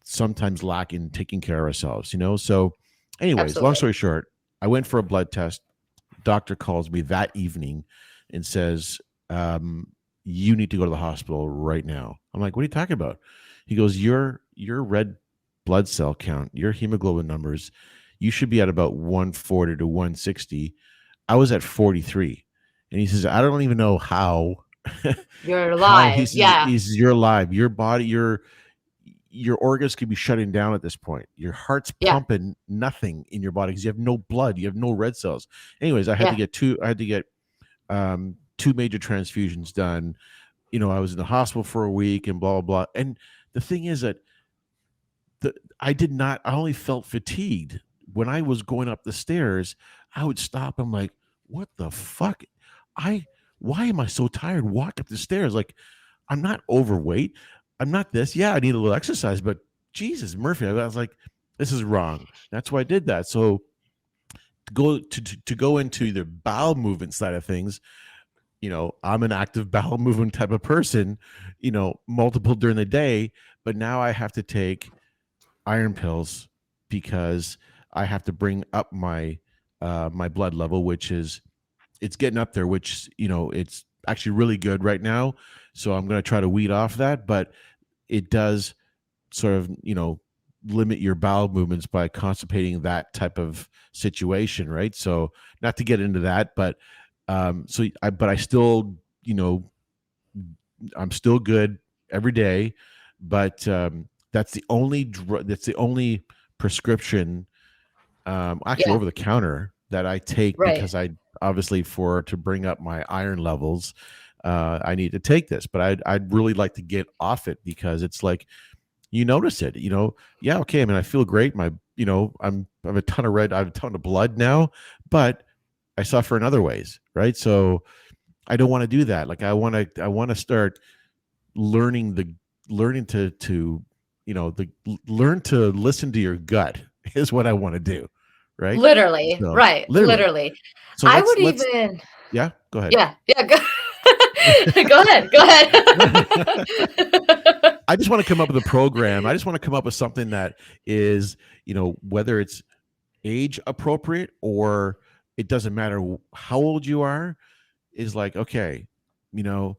sometimes lack in taking care of ourselves. So, anyways, long Absolutely. story short, I went for a blood test. Doctor calls me that evening and says, um, "You need to go to the hospital right now." I'm like, "What are you talking about?" He goes, "Your red blood cell count, your hemoglobin numbers, you should be at about 140 to 160. I was at 43." And he says, "I don't even know how." You're How he alive. says, Yeah. you're alive. Your body, your organs could be shutting down at this point. Your heart's Yeah. pumping nothing in your body because you have no blood, you have no red cells. Anyways, Yeah. I had to get two major transfusions done. I was in the hospital for a week and blah blah blah. And the thing is that I did not. I only felt fatigued when I was going up the stairs. I would stop. I'm like, what the fuck? I Why am I so tired? Walk up the stairs. Like, I'm not overweight. I'm not this. Yeah, I need a little exercise, but Jesus, Murphy. I was like, this is wrong. That's why I did that. So to go into the bowel movement side of things, I'm an active bowel movement type of person, multiple during the day, but now I have to take iron pills because I have to bring up my blood level, which is it's getting up there, which it's actually really good right now. So I'm going to try to weed off that, but it does sort of limit your bowel movements by constipating that type of situation, right? So not to get into that, but I still I'm still good every day, but that's the only prescription, actually Yeah. over the counter, that I take Right. because I obviously for to bring up my iron levels, I need to take this. But I'd really like to get off it because it's like you notice it. Yeah, okay. I mean, I feel great. I have a ton of red. I have a ton of blood now, but I suffer in other ways, right? So I don't want to do that. Like I want to start learning the learning to the learn to listen to your gut is what I want to do, right? Literally. So Right. literally. Literally. So I let's would let's even yeah, go ahead. Yeah. Yeah. Go, go ahead. Go ahead. I just want to come up with a program. I just want to come up with something that is, whether it's age appropriate or it doesn't matter how old you are, is like, okay, you know,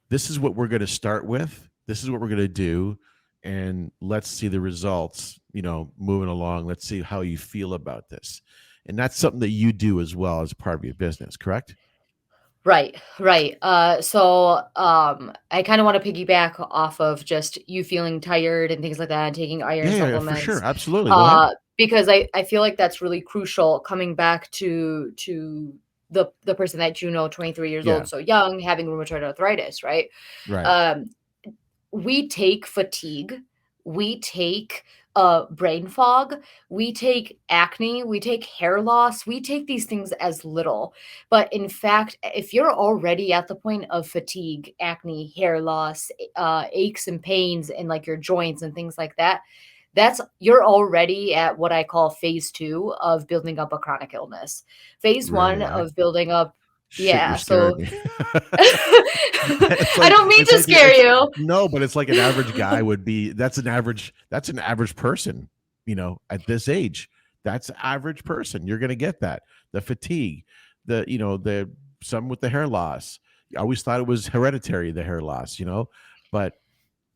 this is what we're going to start with. This is what we're going to do. And let's see the results, moving along. Let's see how you feel about this. And that's something that you do as well as part of your business, correct? Right, right. I kind of want to piggyback off of just you feeling tired and things like that, and taking iron Yeah, for sure. supplements, Absolutely. Go ahead. because I feel like that's really crucial. Coming back to the person that 23 years old, Yeah. so young, having rheumatoid arthritis, right? Right. Um, we take fatigue, we take brain fog, we take acne, we take hair loss, we take these things as little. But in fact, if you're already at the point of fatigue, acne, hair loss, aches and pains in like your joints and things like that, that's you're already at what I call phase two of building up a chronic illness. Phase one Really. of building up, Shit, you're yeah. scaring So me. I don't mean to scare It's you. no, but it's like an average guy would be. That's an average person, at this age. That's average person. You're going to get that. The fatigue, the some with the hair loss. I always thought it was hereditary, the hair loss, but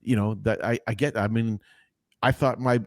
that I get. I mean, I thought my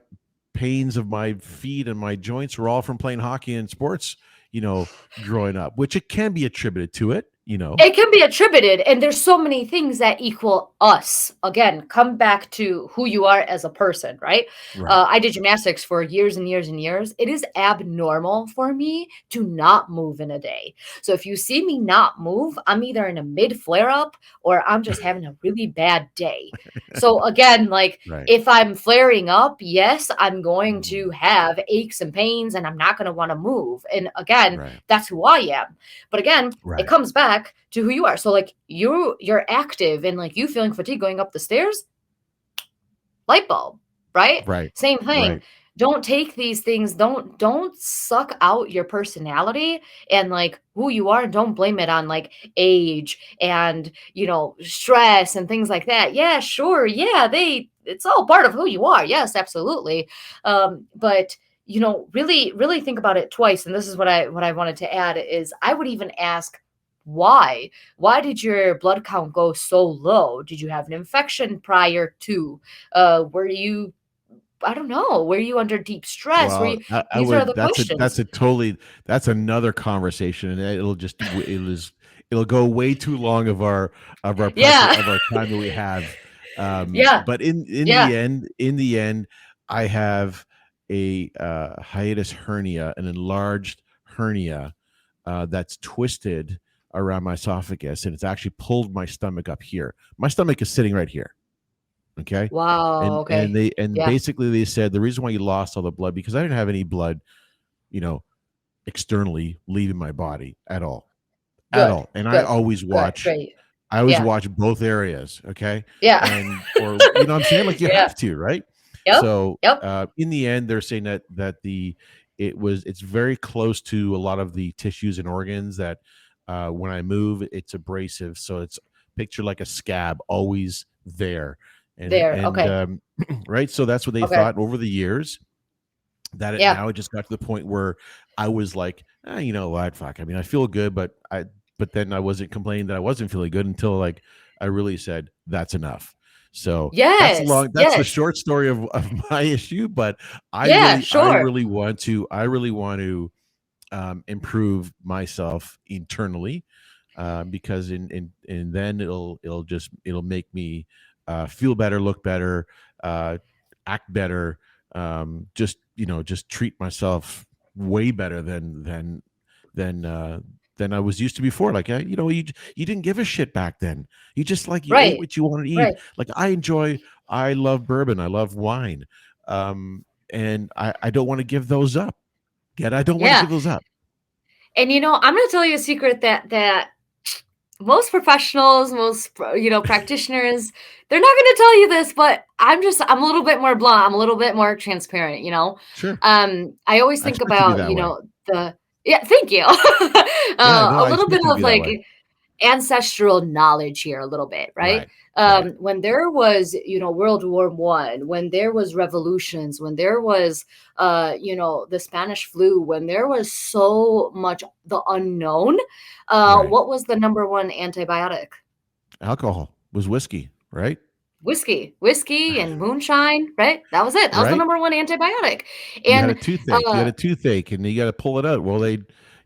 pains of my feet and my joints were all from playing hockey and sports, you know, growing up, which it can be attributed to it. It can be attributed, and there's so many things that equal us. Again, come back to who you are as a person, right? Right. I did gymnastics for years and years and years. It is abnormal for me to not move in a day. So if you see me not move, I'm either in a mid flare up or I'm just having a really bad day. So again, like Right. if I'm flaring up, yes, I'm going Mhm. to have aches and pains and I'm not going to want to move. And again, Right. that's who I am. But again, it Right. comes back to who you are. So like you're active and like you feeling fatigue going up the stairs, light bulb, right? Right. Same thing. Right. Don't take these things, don't suck out your personality and like who you are and don't blame it on like age and stress and things like that. Yeah, sure. Yeah, it's all part of who you are. Yes, absolutely. But really, really think about it twice. And this is what I wanted to add is I would even ask why? Why did your blood count go so low? Did you have an infection prior to? Were you, I don't know, were you under deep stress? Were Well, you, I these are would. the That's questions. a totally. That's another conversation, and it'll go way too long Yeah. of our time that we have. Yeah. But Yeah. in the end, I have a hiatus hernia, an enlarged hernia that's twisted around my esophagus, and it's actually pulled my stomach up here. My stomach is sitting right here. Okay. Wow. Okay. And Yeah. basically they said the reason why you lost all the blood because I didn't have any blood, you know, externally leaving my body at all. At Good. all. And Good. Good. Great. I always Yeah. watch both areas. Okay. Yeah. And or what I'm saying? Like you Yeah. have to, right? Yep. So Yep. in the end, they're saying that it's very close to a lot of the tissues and organs that when I move, it's abrasive. So it's pictured like a scab always there. There. And Okay. right. So that's what they Okay. thought over the years that Yeah. now it just got to the point where I was like, you know what, fuck. I mean, I feel good, but then I wasn't complaining that I wasn't feeling good until like I really said that's enough. So Yes. that's the Yes. short story of my issue. But Yeah. I Sure. really want to, improve myself internally, because and then it'll make me feel better, look better, uh, act better, just treat myself way better than than I was used to before. Like you didn't give a shit back then. You just like you ate Right. what you wanted to eat. Right. Like I love bourbon, I love wine, and I don't want to give those up. Yet I don't want to Yeah. give those up. And I'm going to tell you a secret that most professionals, most practitioners, they're not going to tell you this, but I'm a little bit more blunt. I'm a little bit more transparent. Sure, I always I think expect you to be about that way. the yeah. Thank you. Yeah, no, A I little bit expect you to of be that like way. ancestral knowledge here a little bit, right? Right, right, When there was, World War One, when there was revolutions, when there was, the Spanish flu, when there was so much the unknown, right. what was the number one antibiotic? Alcohol was whiskey, right? Whiskey and moonshine, right? That was it. That was the Right. number one antibiotic. You had a And toothache. You had a toothache, and you got to pull it out. Well,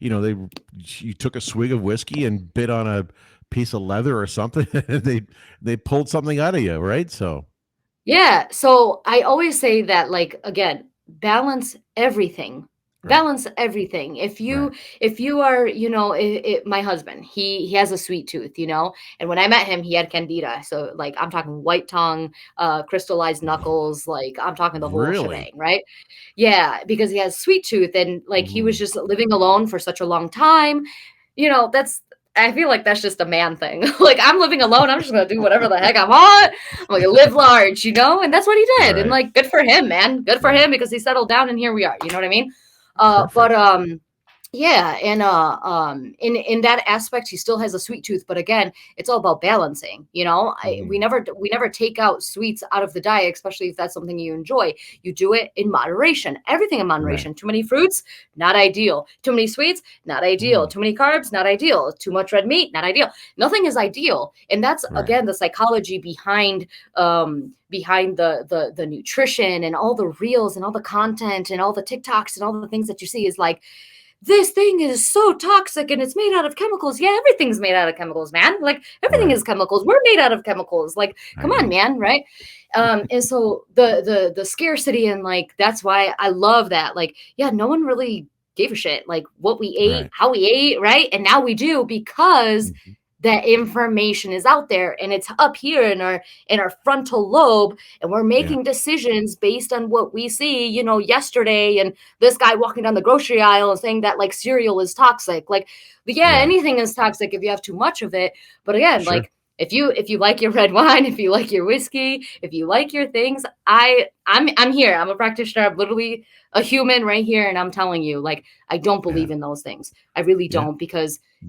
they you took a swig of whiskey and bit on a piece of leather or something, and they pulled something out of you, right? So Yeah, so I always say that, like, again, balance everything. right, Balance everything. right. If you are, my husband, he has a sweet tooth, and when I met him, he had candida. So like I'm talking white tongue, crystallized knuckles, like I'm talking the whole Really? shebang, right? Yeah, because he has sweet tooth and like he was Mm, just living alone for such a long time. That's I feel like that's just a man thing. Like I'm living alone, I'm just gonna do whatever the heck I want. I'm gonna live large, and that's what he did. And right. like good for him, man. Good for Yeah. him because he settled down and here we are. You know what I mean? But Perfect. yeah, and in that aspect he still has a sweet tooth, but again, it's all about balancing. We Mhm. never take out sweets out of the diet, especially if that's something you enjoy. You do it in moderation. Everything in Right. moderation. Too many fruits, not ideal. Too many sweets, not ideal. Mm, Too many carbs, not ideal. Too much red meat, not ideal. Nothing is ideal. And that's right. again the psychology behind the nutrition and all the reels and all the content and all the TikToks and all the things that you see is like this thing is so toxic and it's made out of chemicals. Yeah, everything's made out of chemicals, man. Like everything Right. is chemicals. We're made out of chemicals. Like, I come on, know. man, right? And so the scarcity and like that's why I love that. Like, yeah, no one really gave a shit like what we ate, Right. how we ate, right? And now we do because Mhm. that information is out there and it's up here in our frontal lobe and we're Yeah. making decisions based on what we see yesterday and this guy walking down the grocery aisle and saying that like cereal is toxic. Like, yeah, Yeah. anything is toxic if you have too much of it. But again, Sure. like if you like your red wine, if you like your whiskey, if you like your things, I'm here. I'm a practitioner. I'm literally a human right here, and I'm telling you, like, I don't Yeah. believe in those things. I really Yeah. don't because Mhm.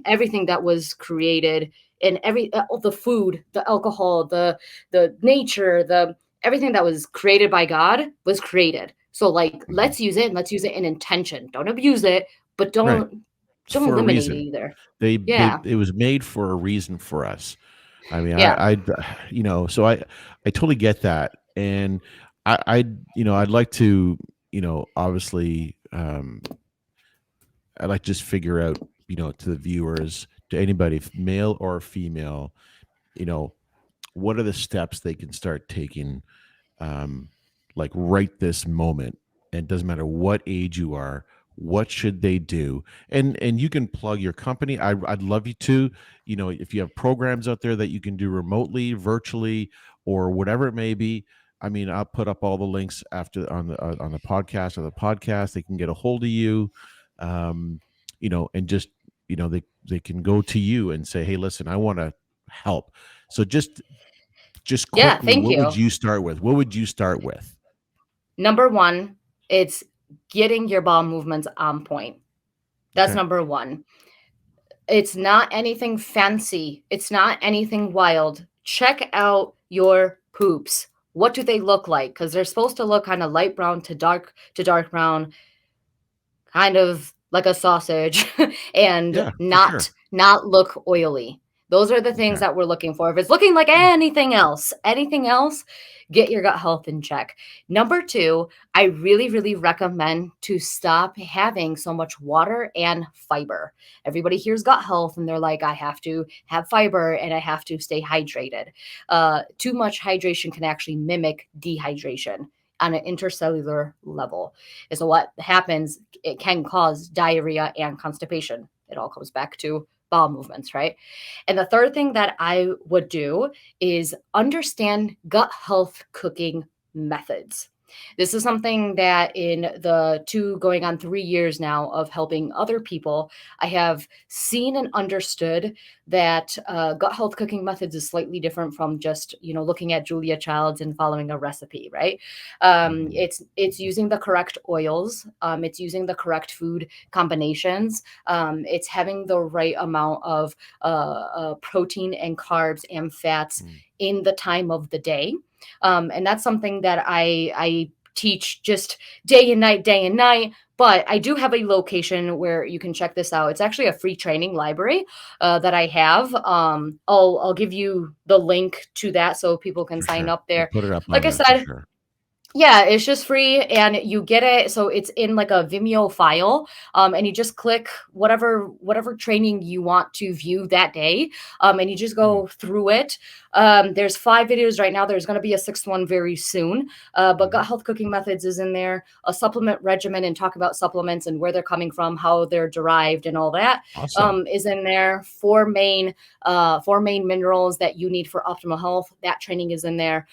everything that was created and the food, the alcohol, the nature, the everything that was created by God was created. So like Mhm. let's use it and let's use it in intention. Don't abuse it, but Right. It's don't for a eliminate it reason. either. They Yeah. it was made for a reason for us. I mean, Yeah. so I totally get that, and I'd like to, obviously, I'd like to just figure out, to the viewers, to anybody, male or female, you know, what are the steps they can start taking, um, like right this moment, and it doesn't matter what age you are. What should they do? And you can plug your company. I'd love you to, if you have programs out there that you can do remotely, virtually, or whatever it may be. I mean, I'll put up all the links after on the podcast or the podcast. They can get a hold of you, um, and just, they can go to you and say, hey, listen, I want to help. So just Yeah, quickly, thank what would you. you start with? What would you start with? Number 1, it's getting your ball movements on point. That's Okay. number 1. It's not anything fancy. It's not anything wild. Check out your poops. What do they look like? Because they're supposed to look kind of light brown to dark brown, kind of like a sausage, and Yeah, for sure. not look oily. Those are the things Okay. that we're looking for. If it's looking like anything else, get your gut health in check. Number 2, I really, really recommend to stop having so much water and fiber. Everybody hears gut health and they're like, I have to have fiber and I have to stay hydrated. Too much hydration can actually mimic dehydration on an intercellular level. And so what happens, it can cause diarrhea and constipation. It all comes back to bowel movements, right? And the third thing that I would do is understand gut health cooking methods. This is something that in the going on 3 years now of helping other people, I have seen and understood that gut health cooking methods is slightly different from just, looking at Julia Childs and following a recipe, right? Mhm. It's using the correct oils. It's using the correct food combinations. It's having the right amount of protein and carbs and fats Mm. in the time of the day. And that's something that I teach just day and night, day and night. But I do have a location where you can check this out. It's actually a free training library that I have. I'll give you the link to that so people can For sign sure. up I'll there. put it up Like on I there for said, sure. Yeah, it's just free and you get it. So it's in like a Vimeo file. And you just click whatever training you want to view that day. And you just Hmm. go through it. There's 5 videos right now. There's going to be a sixth one very soon. But Hmm. gut health cooking methods is in there, a supplement regimen and talk about supplements and where they're coming from, how they're derived and all that Awesome. is in there. Four main minerals that you need for optimal health. That training is in there.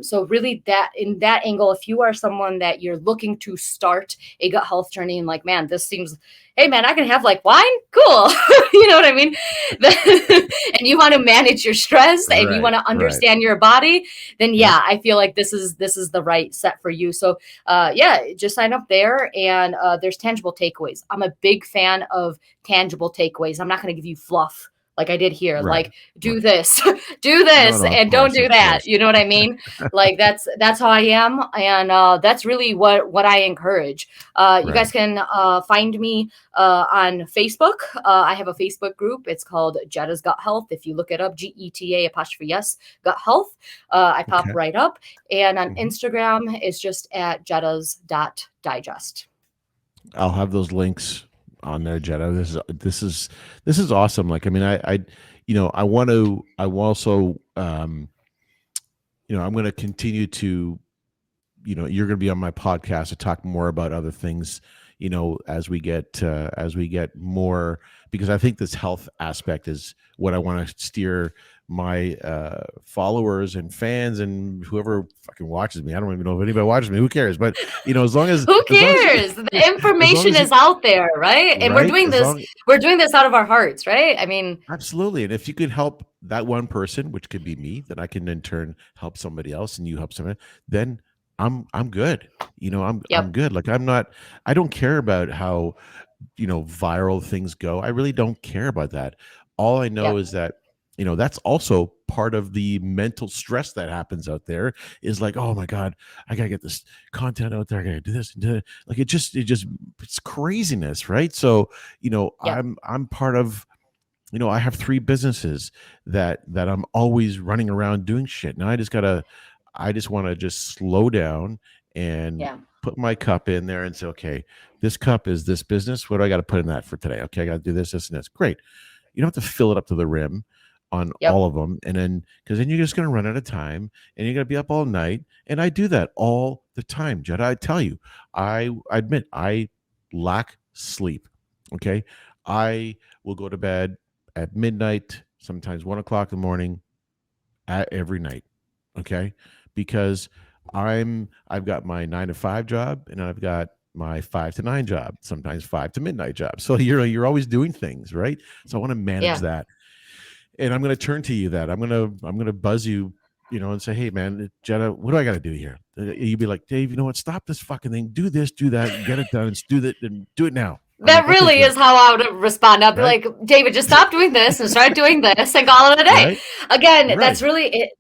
So really that in that angle, if you are someone that you're looking to start a gut health journey and like, man, this seems, hey man, I can have like wine, cool. You know what I mean? And you want to manage your stress and you Right. want to Right. understand your body, then Yep. yeah, I feel like this is the right set for you. So yeah, just sign up there and there's tangible takeaways. I'm a big fan of tangible takeaways. I'm not going to give you fluff like I did here. Right. Like, do Right. this, do No, this, no, of and don't course, do of that. course. You know what I mean? Like that's how I am, and that's really what I encourage. You Right. guys can find me on Facebook. I have a Facebook group. It's called Jetta's Gut Health. If you look it up, GETA''S Gut Health, I pop Okay. right up. And on Hmm. Instagram, it's just at jettas.digest. I'll have those links on there, Jetta. This is awesome. Like, I mean, I want to. I will also, I'm going to continue to, you're going to be on my podcast to talk more about other things, as we get more, because I think this health aspect is what I want to steer my followers and fans and whoever fucking watches me. I don't even know if anybody watches me. Who cares? But as long as Who as long as cares? The as long information as you is out there, right? And right, as long we're doing this out of our hearts, right? I mean, absolutely. And if you could help that one person, which could be me, then I can in turn help somebody else and you help somebody, then I'm good. I'm yep, good. Like, I don't care about how, viral things go. I really don't care about that. All I know yep, is that, that's also part of the mental stress that happens out there, is like, oh my God, I gotta get this content out there. I gotta do this and do it. Like, it's craziness, right? So, yep, I'm part of, I have three businesses that I'm always running around doing shit. And I just want to just slow down and yeah, put my cup in there and say, okay, this cup is this business. What do I got to put in that for today? Okay, I got to do this, and this. Great. You don't have to fill it up to the rim on yep, all of them. And then, because then you're just going to run out of time and you're going to be up all night. And I do that all the time, Jed. I tell you, I admit I lack sleep. Okay. I will go to bed at midnight, sometimes 1 o'clock in the morning, every night. Okay, because I've got my 9 to 5 job and I've got my 5 to 9 job, sometimes 5 to midnight job. So you're always doing things, right? So I want to manage yeah. that, and I'm going to turn to you. That I'm going to buzz you, and say, hey man, Jetta, what do I got to do here? You'd be like, Dave, you know what? Stop this fucking thing. Do this, do that, get it done. And do that, and do it now. I'm That like, okay, really great, is how I would respond. I'd be right, like, David, just stop doing this and start doing this and call it a day. right, Again, right.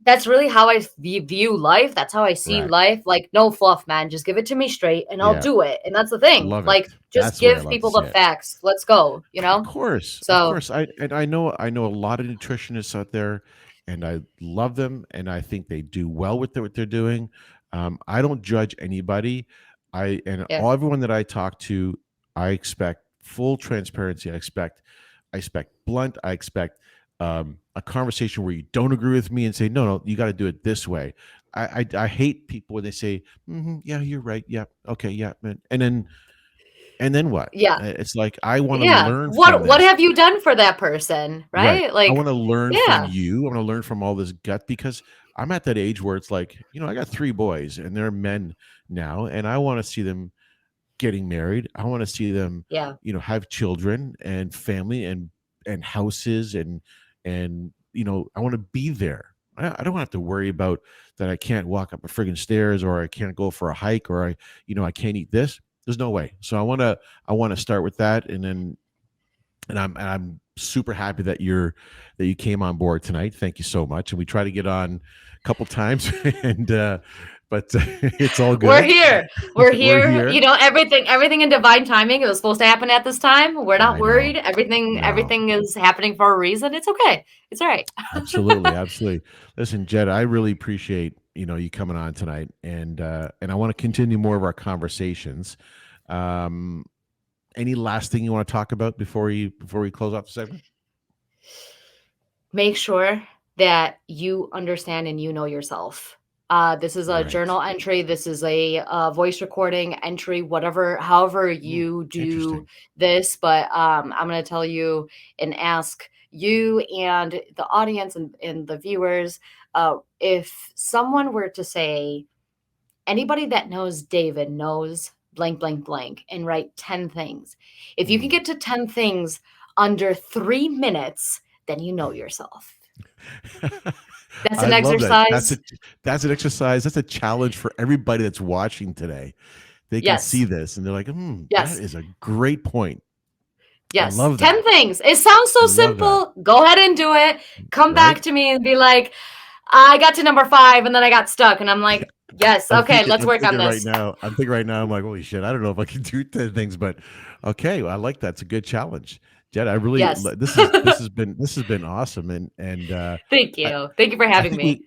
that's really how I view life. That's how I see Right. life. Like, no fluff, man. Just give it to me straight and I'll Yeah. do it. And that's the thing. Love it. Like, just That's the way I give love to people see the it. facts. Let's go, Of course. Of So, course. I know a lot of nutritionists out there, and I love them, and I think they do well with what they're doing. I don't judge anybody. yeah, Everyone that I talk to, I expect full transparency. I expect blunt. I expect a conversation where you don't agree with me and say, no, no, you got to do it this way. I hate people when they say, yeah, you're right. Yeah. Okay. Yeah. Man. And then what? yeah, It's like, I want to yeah. learn from What this. have you done for that person? Right. Right? I Like, want to learn from yeah, you. I want to learn from all this gut, because I'm at that age where it's like, I got three boys and they're men now, and I want to see them getting married. I want to see them, yeah, have children and family and houses, and I want to be there. I don't have to worry about that. I can't walk up a friggin' stairs, or I can't go for a hike, or I can't eat this. There's no way. So I want to start with that, and I'm super happy that you came on board tonight. Thank you so much. And we try to get on a couple times, and but it's all we're good. here. We're We're here. here. Everything in divine timing. It was supposed to happen at this time. We're not I know. worried. No, Everything is happening for a reason. It's okay. It's all right. absolutely, absolutely. Listen, Jed, I really appreciate you coming on tonight, and I want to continue more of our conversations. Um, any last thing you want to talk about before we close off the segment? Make sure that you understand and you know yourself. This is a Right. journal entry. This is a voice recording entry, however Mm, you do interesting. this. But I'm going to tell you and ask you and the audience and the viewers, if someone were to say, anybody that knows David knows blank, blank, blank, and write 10 things. If you can Mm. get to 10 things under 3 minutes, then you know yourself. That's I an love that. exercise. That's an exercise. That's a challenge for everybody that's watching today. They can see Yes. this and they're like, that Yes. is a great point. I Yes. love 10 that. things. It sounds I so love that. simple. Go ahead and do it. Come Right? back to me and be like, I got to number 5 and then I got stuck. And I'm like, yes. Okay. Let's work on this. I'm thinking right now, I'm like, holy shit, I don't know if I can do 10 things, but okay, well, I like that. It's a good challenge. Jed, I really Yes. this has been awesome. Thank I, you. Thank you for I having think me.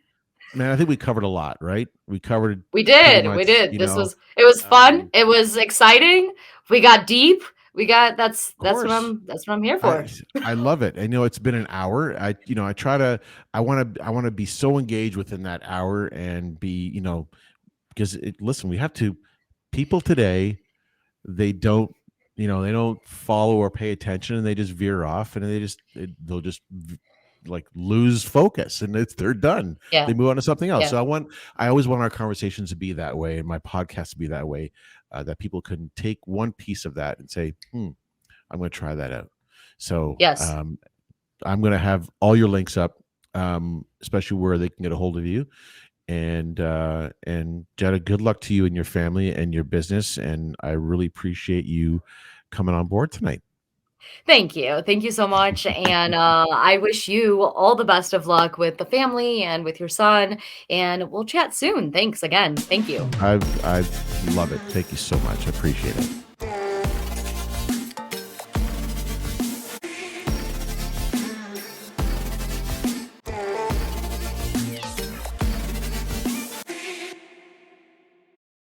I think we covered a lot, right? We covered We pretty did. We much, did. It was fun. um, It was exciting. We got deep. We got of course. that's what I'm here I for. I love it. And it's been an hour. I try to I want to be so engaged within that hour and be, because listen, we have to people today, they don't they don't follow or pay attention, and they just veer off, and they'll just like lose focus, and they're done. Yeah. They move on to something else. Yeah. So I always want our conversations to be that way, and my podcast to be that way, that people can take one piece of that and say, I'm going to try that out. So Yes. I'm going to have all your links up, especially where they can get a hold of you. And Jetta, good luck to you and your family and your business. And I really appreciate you coming on board tonight. Thank you. Thank you so much. And I wish you all the best of luck with the family and with your son. And we'll chat soon. Thanks again. Thank you. I love it. Thank you so much. I appreciate it.